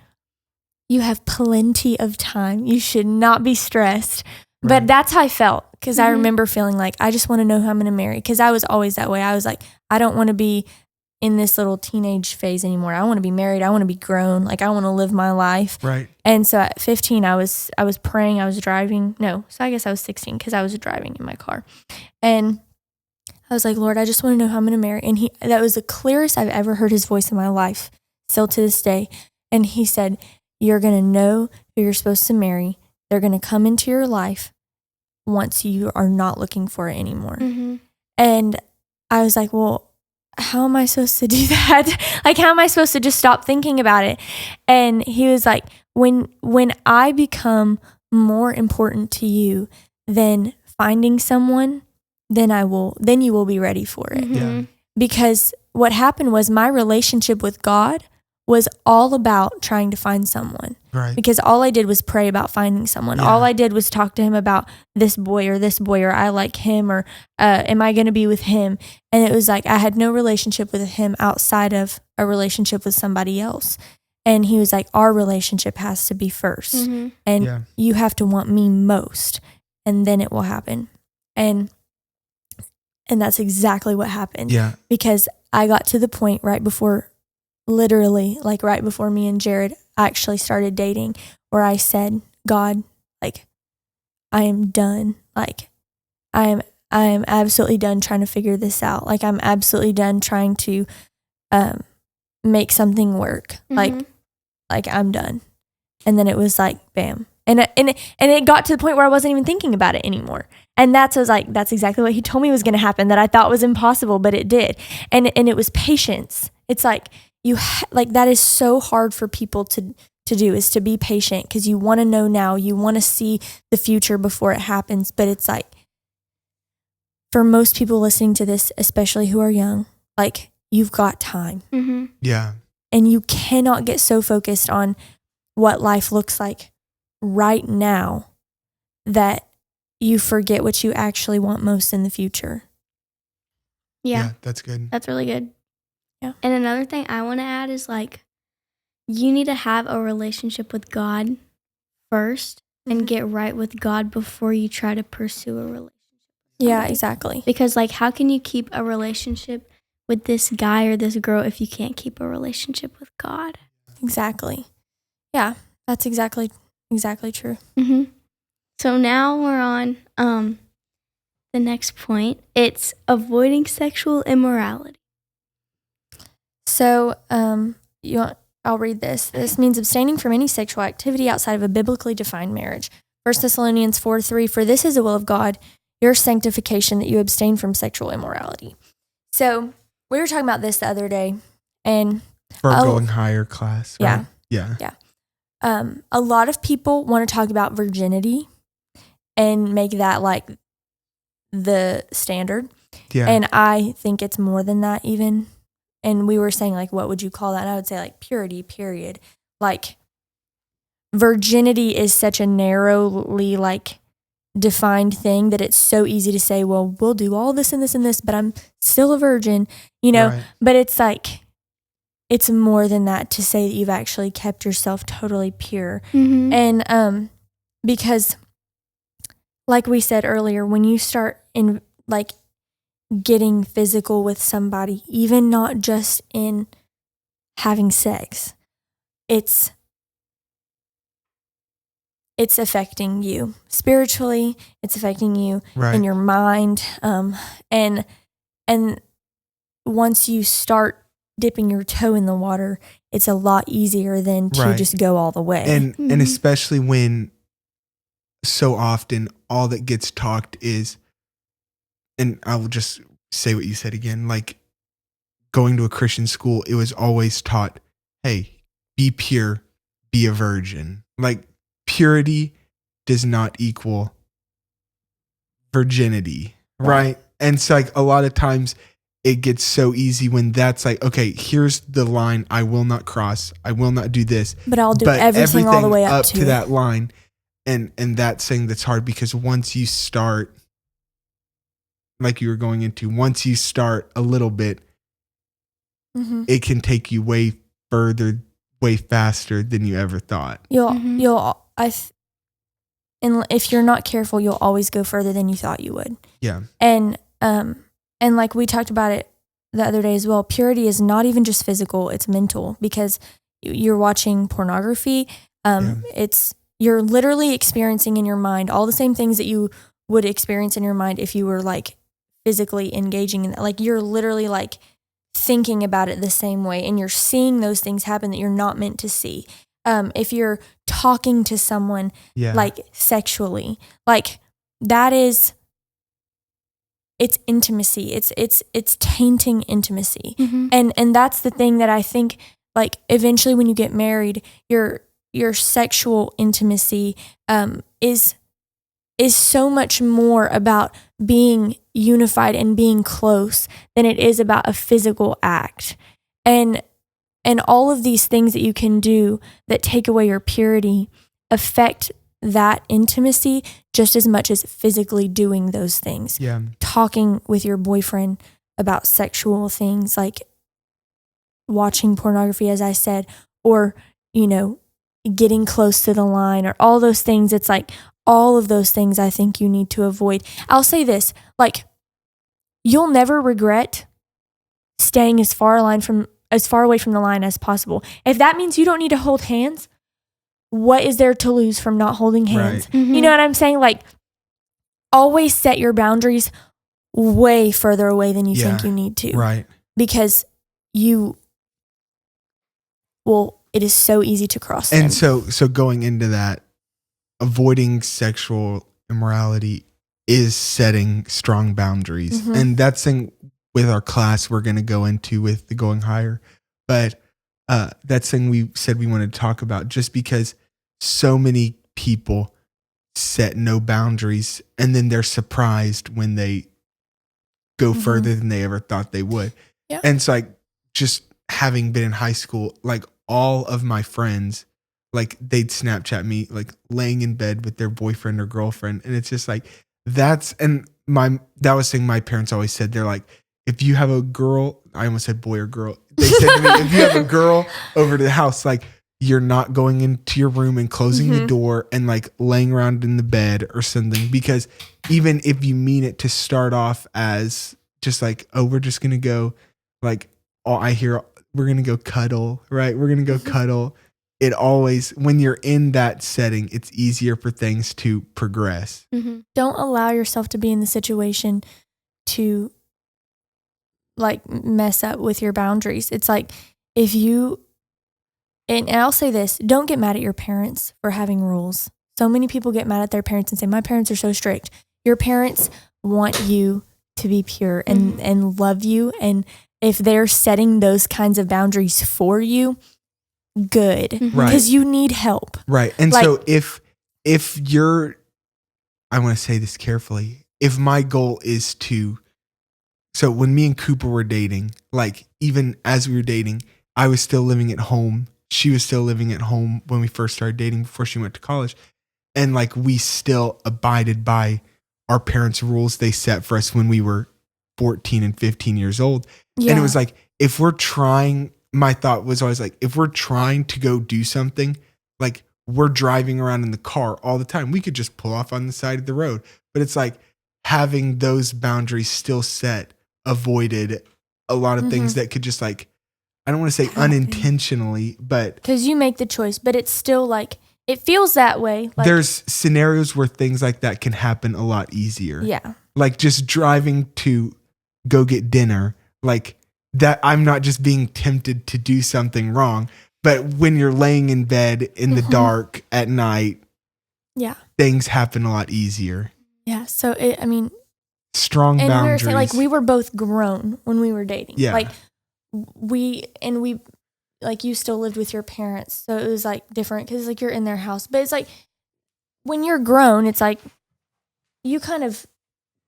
you have plenty of time. You should not be stressed. Right. But that's how I felt, because I remember feeling like, I just want to know who I'm going to marry, because I was always that way. I was like, I don't want to be in this little teenage phase anymore. I want to be married. I want to be grown. Like, I want to live my life. Right. And so at 15, I was praying. I was driving. No, so I guess I was 16 because I was driving in my car. And I was like, Lord, I just want to know who I'm going to marry. And that was the clearest I've ever heard his voice in my life, still to this day. And he said, you're going to know who you're supposed to marry. They're going to come into your life once you are not looking for it anymore. Mm-hmm. And I was like, well, how am I supposed to do that? Like, how am I supposed to just stop thinking about it? And he was like, when I become more important to you than finding someone, then you will be ready for it. Mm-hmm. Yeah. Because what happened was my relationship with God was all about trying to find someone. Right. Because all I did was pray about finding someone. Yeah. All I did was talk to him about this boy, or I like him, or am I going to be with him? And it was like I had no relationship with him outside of a relationship with somebody else. And he was like, our relationship has to be first. Mm-hmm. And you have to want me most, and then it will happen. And that's exactly what happened. Yeah. Because I got to the point right before me and Jared actually started dating, where I said, God, like, I am done. Like, I am absolutely done trying to figure this out. Like, I'm absolutely done trying to make something work. Mm-hmm. Like I'm done. And then it was like, bam. And it got to the point where I wasn't even thinking about it anymore. And that's exactly what he told me was going to happen, that I thought was impossible, but it did. And it was patience. It's like that is so hard for people to do, is to be patient, because you want to know now, you want to see the future before it happens. But it's like, for most people listening to this, especially who are young, like, you've got time. Mm-hmm. Yeah. And you cannot get so focused on what life looks like right now that you forget what you actually want most in the future. Yeah. That's good. That's really good. Yeah. And another thing I want to add is, like, you need to have a relationship with God first and get right with God before you try to pursue a relationship. Yeah, exactly. Because, like, how can you keep a relationship with this guy or this girl if you can't keep a relationship with God? Exactly. Yeah, that's exactly true. Mm-hmm. So now we're on the next point. It's avoiding sexual immorality. So, I'll read this. This means abstaining from any sexual activity outside of a biblically defined marriage. 1 Thessalonians 4:3, for this is the will of God, your sanctification, that you abstain from sexual immorality. So we were talking about this the other day, and For going higher class. Right? Yeah. A lot of people want to talk about virginity and make that like the standard. Yeah. And I think it's more than that even. And we were saying, like, what would you call that? And I would say, like, purity, period. Like, virginity is such a narrowly, like, defined thing that it's so easy to say, well, we'll do all this and this and this, but I'm still a virgin, you know? Right. But it's like, it's more than that to say that you've actually kept yourself totally pure. Mm-hmm. And because, like we said earlier, when you start in, like, getting physical with somebody, even not just in having sex, it's affecting you spiritually, it's affecting you in your mind, and once you start dipping your toe in the water, it's a lot easier than to just go all the way. And especially when so often all that gets talked is, and I will just say what you said again, like, going to a Christian school, it was always taught, hey, be pure, be a virgin. Like, purity does not equal virginity, right? And so, like, a lot of times it gets so easy when that's like, okay, here's the line I will not cross, I will not do this, but I'll do everything all the way up to that line. And that's thing that's hard, because once you start, like you were going into, once you start a little bit, it can take you way further, way faster than you ever thought. And if you're not careful, you'll always go further than you thought you would. Yeah. And like we talked about it the other day as well, purity is not even just physical, it's mental, because you're watching pornography. You're literally experiencing in your mind all the same things that you would experience in your mind if you were, like, physically engaging in that. Like you're literally like thinking about it the same way, and you're seeing those things happen that you're not meant to see. If you're talking to someone like sexually, like that is, it's intimacy. It's tainting intimacy. And that's the thing that I think, like eventually when you get married, your sexual intimacy is so much more about being unified and being close than it is about a physical act. And all of these things that you can do that take away your purity affect that intimacy just as much as physically doing those things. Yeah. Talking with your boyfriend about sexual things like watching pornography, as I said, or, getting close to the line, or all those things. It's like all of those things I think you need to avoid. I'll say this, like you'll never regret staying as far away from the line as possible. If that means you don't need to hold hands, what is there to lose from not holding hands? Right. You know what I'm saying? Like always set your boundaries way further away than you think you need to. Right. Because it is so easy to cross them. And so going into that, avoiding sexual immorality is setting strong boundaries. And that's thing with our class we're going to go into with the Going Higher. But that's thing we said we wanted to talk about, just because so many people set no boundaries and then they're surprised when they go further than they ever thought they would. Yeah. And it's like, just having been in high school, like all of my friends, like they'd Snapchat me like laying in bed with their boyfriend or girlfriend. And it's just like, that was thing my parents always said. They're like, if you have a girl, I almost said boy or girl. They said to me, if you have a girl over to the house, like you're not going into your room and closing the door and like laying around in the bed or something. Because even if you mean it to start off as just like, oh, we're just going to go like, I hear we're going to go cuddle, right? We're going to go cuddle. It always, when you're in that setting, it's easier for things to progress. Don't allow yourself to be in the situation to like mess up with your boundaries. It's like if you, and I'll say this, don't get mad at your parents for having rules. So many people get mad at their parents and say, my parents are so strict. Your parents want you to be pure and love you. And if they're setting those kinds of boundaries for you, good. Right. Because you need help. Right. And like, so if you're, I want to say this carefully, if my goal is to, so when me and Cooper were dating, like even as we were dating, I was still living at home. She was still living at home when we first started dating before she went to college. And like we still abided by our parents' rules they set for us when we were 14 and 15 years old. Yeah. And it was like, if we're trying, my thought was always like, if we're trying to go do something, like we're driving around in the car all the time, we could just pull off on the side of the road. But it's like having those boundaries still set avoided a lot of things that could just like, I don't want to say unintentionally, but because you make the choice, but it's still like, it feels that way. Like, there's scenarios where things like that can happen a lot easier. Yeah. Like just driving to go get dinner, like that, I'm not just being tempted to do something wrong, but when you're laying in bed in the dark at night, things happen a lot easier. Yeah. So strong and boundaries. We were saying, like, we were both grown when we were dating. Yeah. Like we like you still lived with your parents, so it was like different because like you're in their house. But it's like when you're grown, it's like you kind of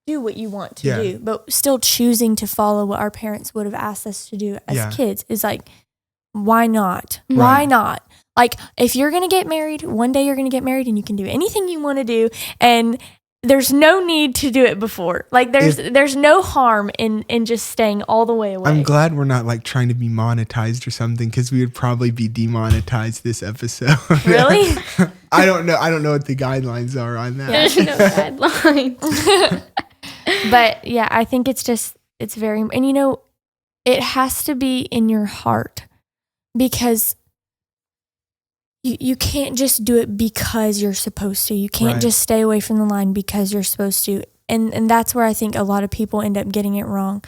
do what you want to do, but still choosing to follow what our parents would have asked us to do as kids is like, why not? Right. Why not? Like if you're gonna get married, one day you're gonna get married, and you can do anything you want to do, and there's no need to do it before. Like there's no harm in just staying all the way away. I'm glad we're not like trying to be monetized or something, because we would probably be demonetized this episode. Really? I don't know what the guidelines are on that. There's no guidelines. But yeah, I think it's very, and it has to be in your heart, because you can't just do it because you're supposed to. You can't just stay away from the line because you're supposed to. And that's where I think a lot of people end up getting it wrong.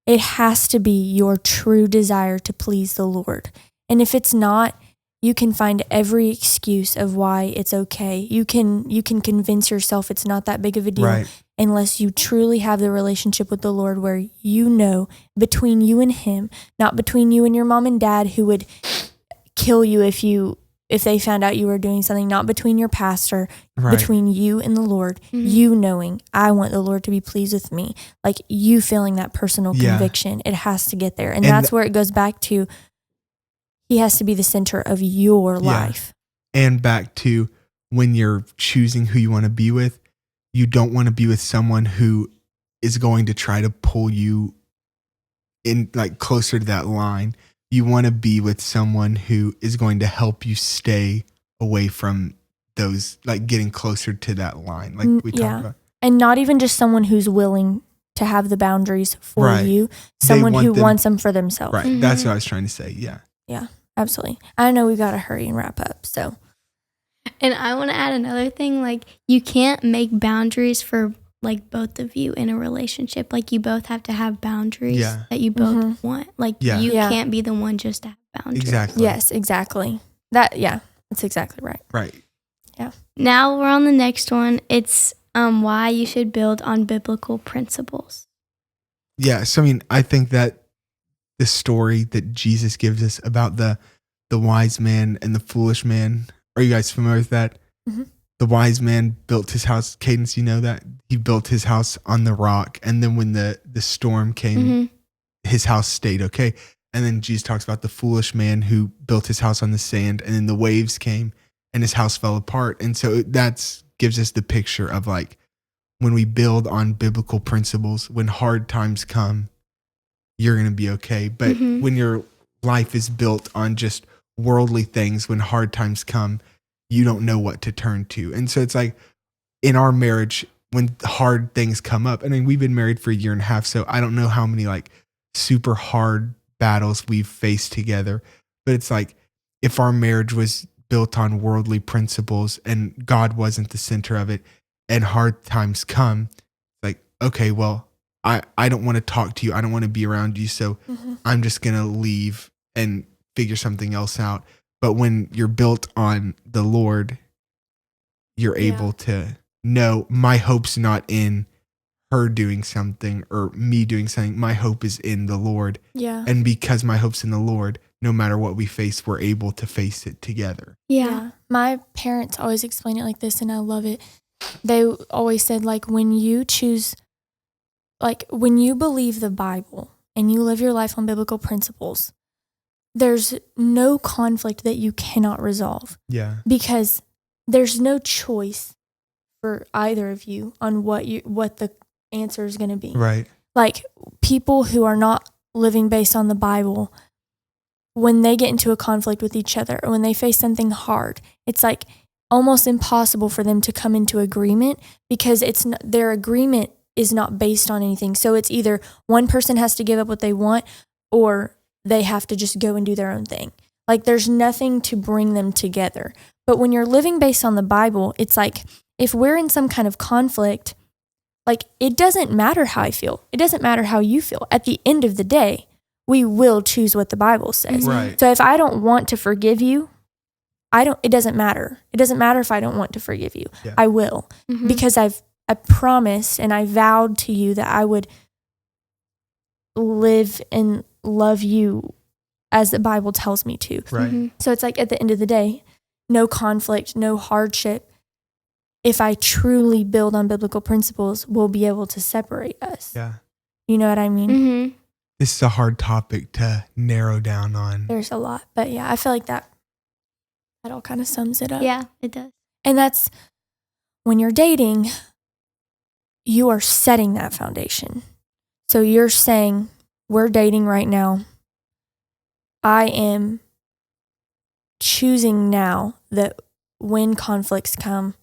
It has to be your true desire to please the Lord. And if it's not, you can find every excuse of why it's okay. You can convince yourself it's not that big of a deal, Right. unless you truly have the relationship with the Lord where you know between you and him, not between you and your mom and dad who would kill you if they found out you were doing something, not between your pastor, Right. between you and the Lord, you knowing, I want the Lord to be pleased with me. Like you feeling that personal conviction. It has to get there. And that's where it goes back to, he has to be the center of your life. And back to when you're choosing who you want to be with, you don't want to be with someone who is going to try to pull you in like closer to that line. You want to be with someone who is going to help you stay away from those, like getting closer to that line, like we talked about. And not even just someone who's willing to have the boundaries for Right. you, someone who them- wants them for themselves. Right. That's what I was trying to say. Yeah. Yeah, absolutely. I know we got to hurry and wrap up. So, And I want to add another thing, like you can't make boundaries for like both of you in a relationship. Like you both have to have boundaries that you both want. Like you can't be the one just to have boundaries. Exactly. yes, exactly. That's exactly right. Right. Yeah. Now we're on the next one. It's why you should build on biblical principles. Yeah. So, I mean, I think that the story that Jesus gives us about the wise man and the foolish man, are you guys familiar with that? Mm-hmm. The wise man built his house. Cadence, you know that? He built his house on the rock. And then when the storm came, his house stayed okay. And then Jesus talks about the foolish man who built his house on the sand, and then the waves came and his house fell apart. And so that gives us the picture of like when we build on biblical principles, when hard times come, you're going to be okay. But when your life is built on just worldly things, when hard times come, you don't know what to turn to. And so it's like in our marriage, when hard things come up, I mean, we've been married for a year and a half, so I don't know how many like super hard battles we've faced together. But it's like if our marriage was built on worldly principles and God wasn't the center of it and hard times come, like, okay, well, I don't want to talk to you. I don't want to be around you. So I'm just going to leave and figure something else out. But when you're built on the Lord, you're able to know my hope's not in her doing something or me doing something. My hope is in the Lord. Yeah. And because my hope's in the Lord, no matter what we face, we're able to face it together. Yeah. My parents always explain it like this, and I love it. They always said, like, when you believe the Bible and you live your life on biblical principles, there's no conflict that you cannot resolve. Yeah. Because there's no choice for either of you on what the answer is going to be. Right. Like people who are not living based on the Bible, when they get into a conflict with each other or when they face something hard, it's like almost impossible for them to come into agreement because their agreement is not based on anything. So it's either one person has to give up what they want or they have to just go and do their own thing. Like there's nothing to bring them together. But when you're living based on the Bible, it's like if we're in some kind of conflict, like it doesn't matter how I feel. It doesn't matter how you feel. At the end of the day, we will choose what the Bible says. Right. So if I don't want to forgive you, it doesn't matter. It doesn't matter if I don't want to forgive you. Yeah. I will because I promised and I vowed to you that I would live and love you as the Bible tells me to. Right. So it's like at the end of the day, no conflict, no hardship. If I truly build on biblical principles, we'll be able to separate us. Yeah. You know what I mean? This is a hard topic to narrow down on. There's a lot, but yeah, I feel like that all kind of sums it up. Yeah, it does. And that's when you're dating, you are setting that foundation. So you're saying, we're dating right now. I am choosing now that when conflicts come,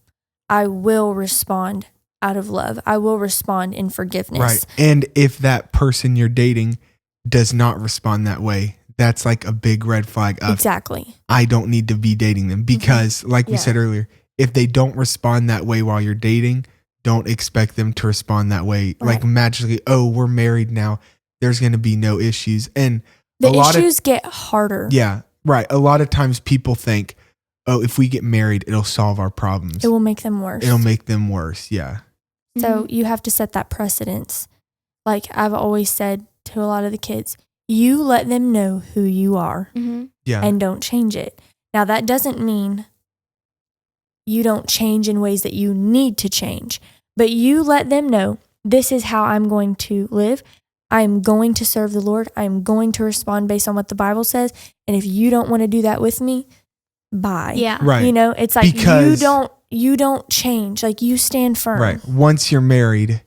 I will respond out of love. I will respond in forgiveness. Right. And if that person you're dating does not respond that way, that's like a big red flag of Exactly. I don't need to be dating them because like we said earlier, if they don't respond that way while you're dating, don't expect them to respond that way. Right. Like magically, oh, we're married now. There's going to be no issues. And The a lot issues get harder. Yeah, right. A lot of times people think, oh, if we get married, it'll solve our problems. It will make them worse. It'll make them worse. Yeah. So you have to set that precedence. Like I've always said to a lot of the kids, you let them know who you are Yeah. and don't change it. Now, that doesn't mean you don't change in ways that you need to change, but you let them know this is how I'm going to live. I'm going to serve the Lord. I'm going to respond based on what the Bible says. And if you don't want to do that with me, bye. Yeah. Right. You know, it's like Because- you don't change. Like you stand firm. Right. Once you're married,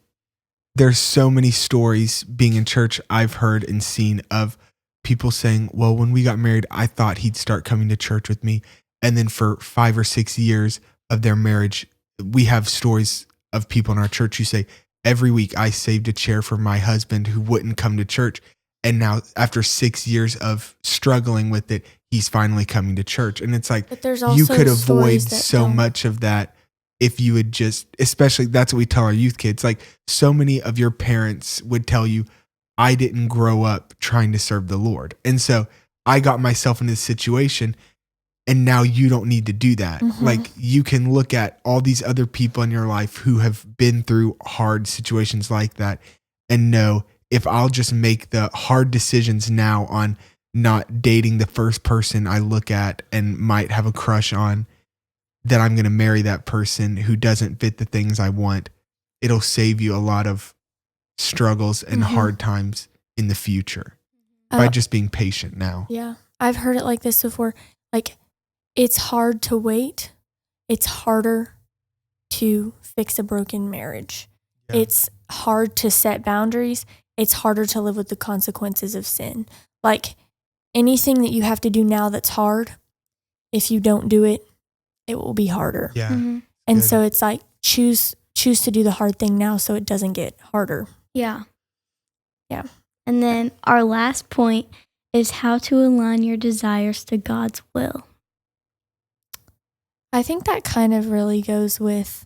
there's so many stories being in church I've heard and seen of people saying, well, when we got married, I thought he'd start coming to church with me. And then for 5 or 6 years of their marriage, we have stories of people in our church who say, every week I saved a chair for my husband who wouldn't come to church. And now after 6 years of struggling with it, he's finally coming to church. And it's like, But there's also you could avoid stories that so don't. much of that if you would just, especially that's what we tell our youth kids. Like so many of your parents would tell you, I didn't grow up trying to serve the Lord. And so I got myself in this situation and now you don't need to do that. Like you can look at all these other people in your life who have been through hard situations like that and know if I'll just make the hard decisions now on not dating the first person I look at and might have a crush on, that I'm going to marry that person who doesn't fit the things I want. It'll save you a lot of struggles and hard times in the future by just being patient now. Yeah. I've heard it like this before. Like, it's hard to wait. It's harder to fix a broken marriage. Yeah. It's hard to set boundaries. It's harder to live with the consequences of sin. Like, anything that you have to do now that's hard, if you don't do it, it will be harder. Yeah. And Good. so it's like, choose to do the hard thing now so it doesn't get harder. Yeah. Yeah. And then our last point is how to align your desires to God's will. I think that kind of really goes with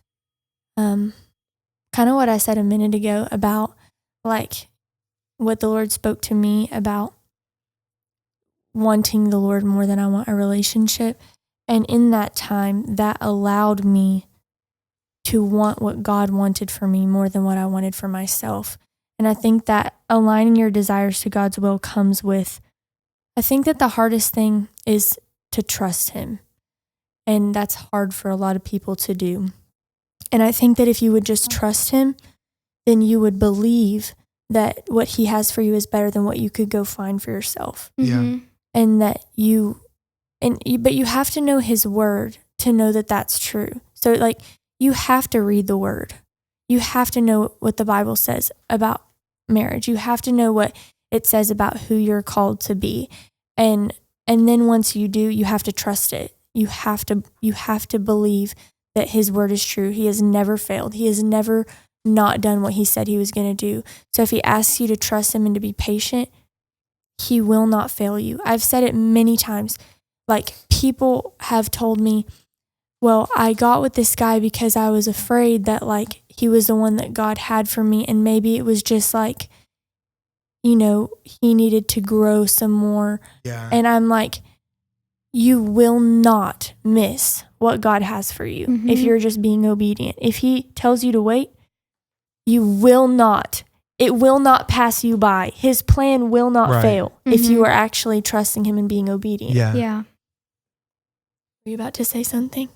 kind of what I said a minute ago about like what the Lord spoke to me about wanting the Lord more than I want a relationship. And in that time, that allowed me to want what God wanted for me more than what I wanted for myself. And I think that aligning your desires to God's will comes with, I think that the hardest thing is to trust Him. And that's hard for a lot of people to do. And I think that if you would just trust Him, then you would believe that what He has for you is better than what you could go find for yourself. Yeah. And that but you have to know His word to know that that's true. So like, you have to read the word. You have to know what the Bible says about marriage. You have to know what it says about who you're called to be. And then once you do, you have to trust it. You have to believe that His word is true. He has never failed. He has never not done what He said He was going to do. So if He asks you to trust Him and to be patient, He will not fail you. I've said it many times. Like, people have told me, well, I got with this guy because I was afraid that like he was the one that God had for me. And maybe it was just like, you know, he needed to grow some more. Yeah. And I'm like, you will not miss what God has for you if you're just being obedient. If He tells you to wait, you will not. It will not pass you by. His plan will not fail if you are actually trusting Him and being obedient. Yeah. Yeah. Were you about to say something?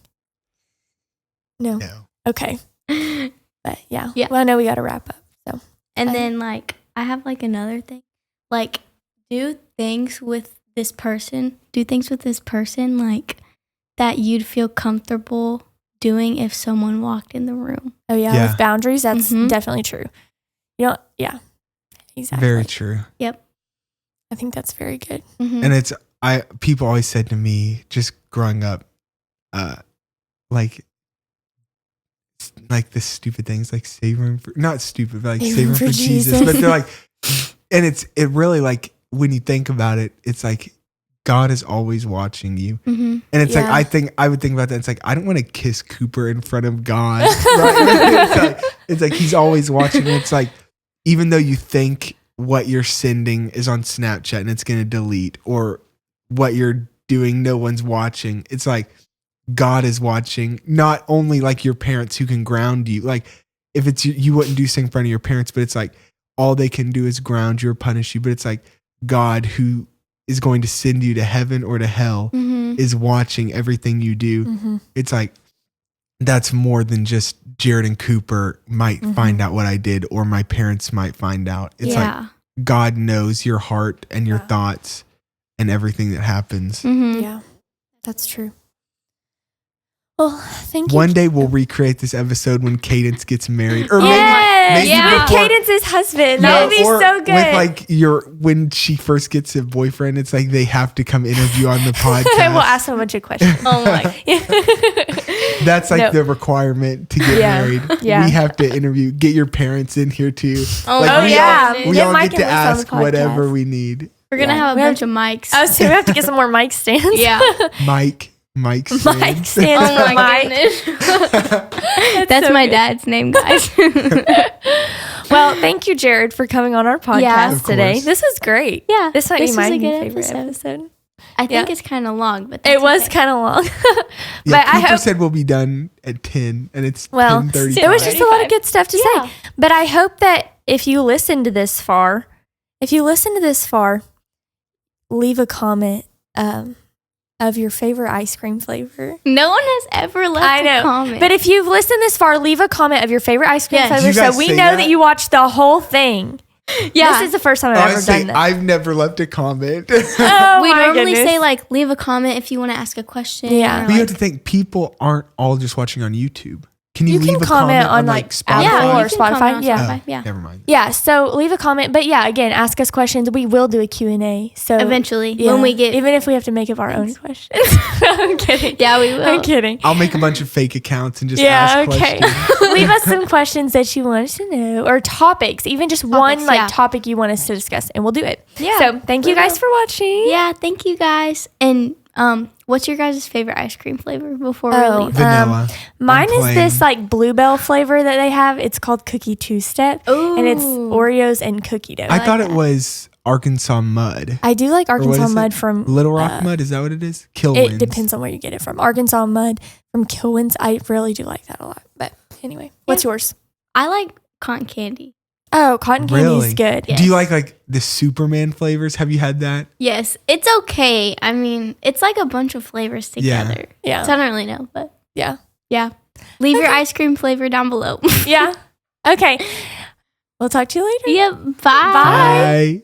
No. Okay. But yeah. Well, I know we got to wrap up. So. And then like, I have like another thing. Like, do things with this person like that you'd feel comfortable doing if someone walked in the room. Oh yeah. With boundaries, that's definitely true. You know, yeah. Exactly. Very true. Yep. I think that's very good. And people always said to me just growing up, like the stupid things like savoring for, not stupid, but like savoring for Jesus. But they're like, and it really like, when you think about it, it's like God is always watching you. Mm-hmm. And it's like, I would think about that. It's like, I don't want to kiss Cooper in front of God. Right? It's like he's always watching. It's like, even though you think what you're sending is on Snapchat and it's going to delete, or what you're doing, no one's watching. It's like God is watching, not only like your parents who can ground you. Like if it's you wouldn't do something in front of your parents, but it's like all they can do is ground you or punish you. But it's like God, who is going to send you to heaven or to hell, is watching everything you do. It's like, that's more than just Jared and Cooper might find out what I did, or my parents might find out. It's like God knows your heart and your thoughts and everything that happens. Yeah, that's true. Well, thank you. One day we'll recreate this episode when Cadence gets married, or maybe before, Cadence's husband. That would be so good. With like when she first gets a boyfriend, it's like they have to come interview on the podcast. We'll ask them a bunch of questions. Oh my! That's like the requirement to get married. Yeah. We have to interview. Get your parents in here too. Oh, like, we all Mike get to and Lisa on the ask whatever podcast. we need. We're gonna have a bunch of mics. Oh, so we have to get some more mic stands. Yeah. Mike Mic stands. stands. Oh for my Mike. goodness. That's so my good. dad's name, guys. Well, thank you, Jared, for coming on our podcast Of today. course. This was great. Yeah, This might be was my a new good favorite episode. I think it's kind of long, but that's It was okay. kind of long. Yeah, But I Cooper hope, said we'll be done at 10, and it's well, 10:35. there was just a lot of good stuff to Yeah. say. But I hope that if you listened to this far, leave a comment of your favorite ice cream flavor. No one has ever left a comment. But if you've listened this far, leave a comment of your favorite ice cream Yes. flavor, Do you so guys we say know that? that you watched the whole thing. yeah, This is the first time I've ever done that. I've never left a comment. Oh, we my normally goodness. say like leave a comment if you want to ask a question. Yeah. or, But you have like- to think, people aren't all just watching on YouTube. Can you You leave can a comment on, like like, Spotify? Apple yeah, or you can comment Spotify, on yeah. Spotify, yeah. Never mind. Yeah, so leave a comment. But yeah, again, ask us questions. We will do a Q&A. So Eventually, yeah, when we get even if we have to make up our own questions. I'm kidding. yeah, we will. I'm kidding. I'll make a bunch of fake accounts and just Yeah, ask okay. questions. Leave us some questions that you want us to know, or topics, even just one like yeah. topic you want us to discuss, and we'll do it. Yeah, So thank you we guys will. for watching. Yeah, thank you guys. And what's your guys' favorite ice cream flavor before we Oh, leave? Vanilla. Mine I'm is plain. this like bluebell flavor that they have. It's called Cookie Two Step, and it's Ooh. Oreos and cookie dough. I like thought it that. was Arkansas mud. I do like what Arkansas is it? mud from Little Rock mud, is that what it is? Kilwins. It depends on where you get it from. Arkansas mud from Kilwins. I really do like that a lot. But anyway, what's yours? I like cotton candy. Oh, cotton candy Really? is good. Yeah. Do you like the Superman flavors? Have you had that? Yes, it's okay. I mean, it's like a bunch of flavors Yeah. together. Yeah. So I don't really know, but Yeah. yeah. Leave your ice cream flavor down below. Yeah. Okay. We'll talk to you later. Yep. Bye. Bye. Bye.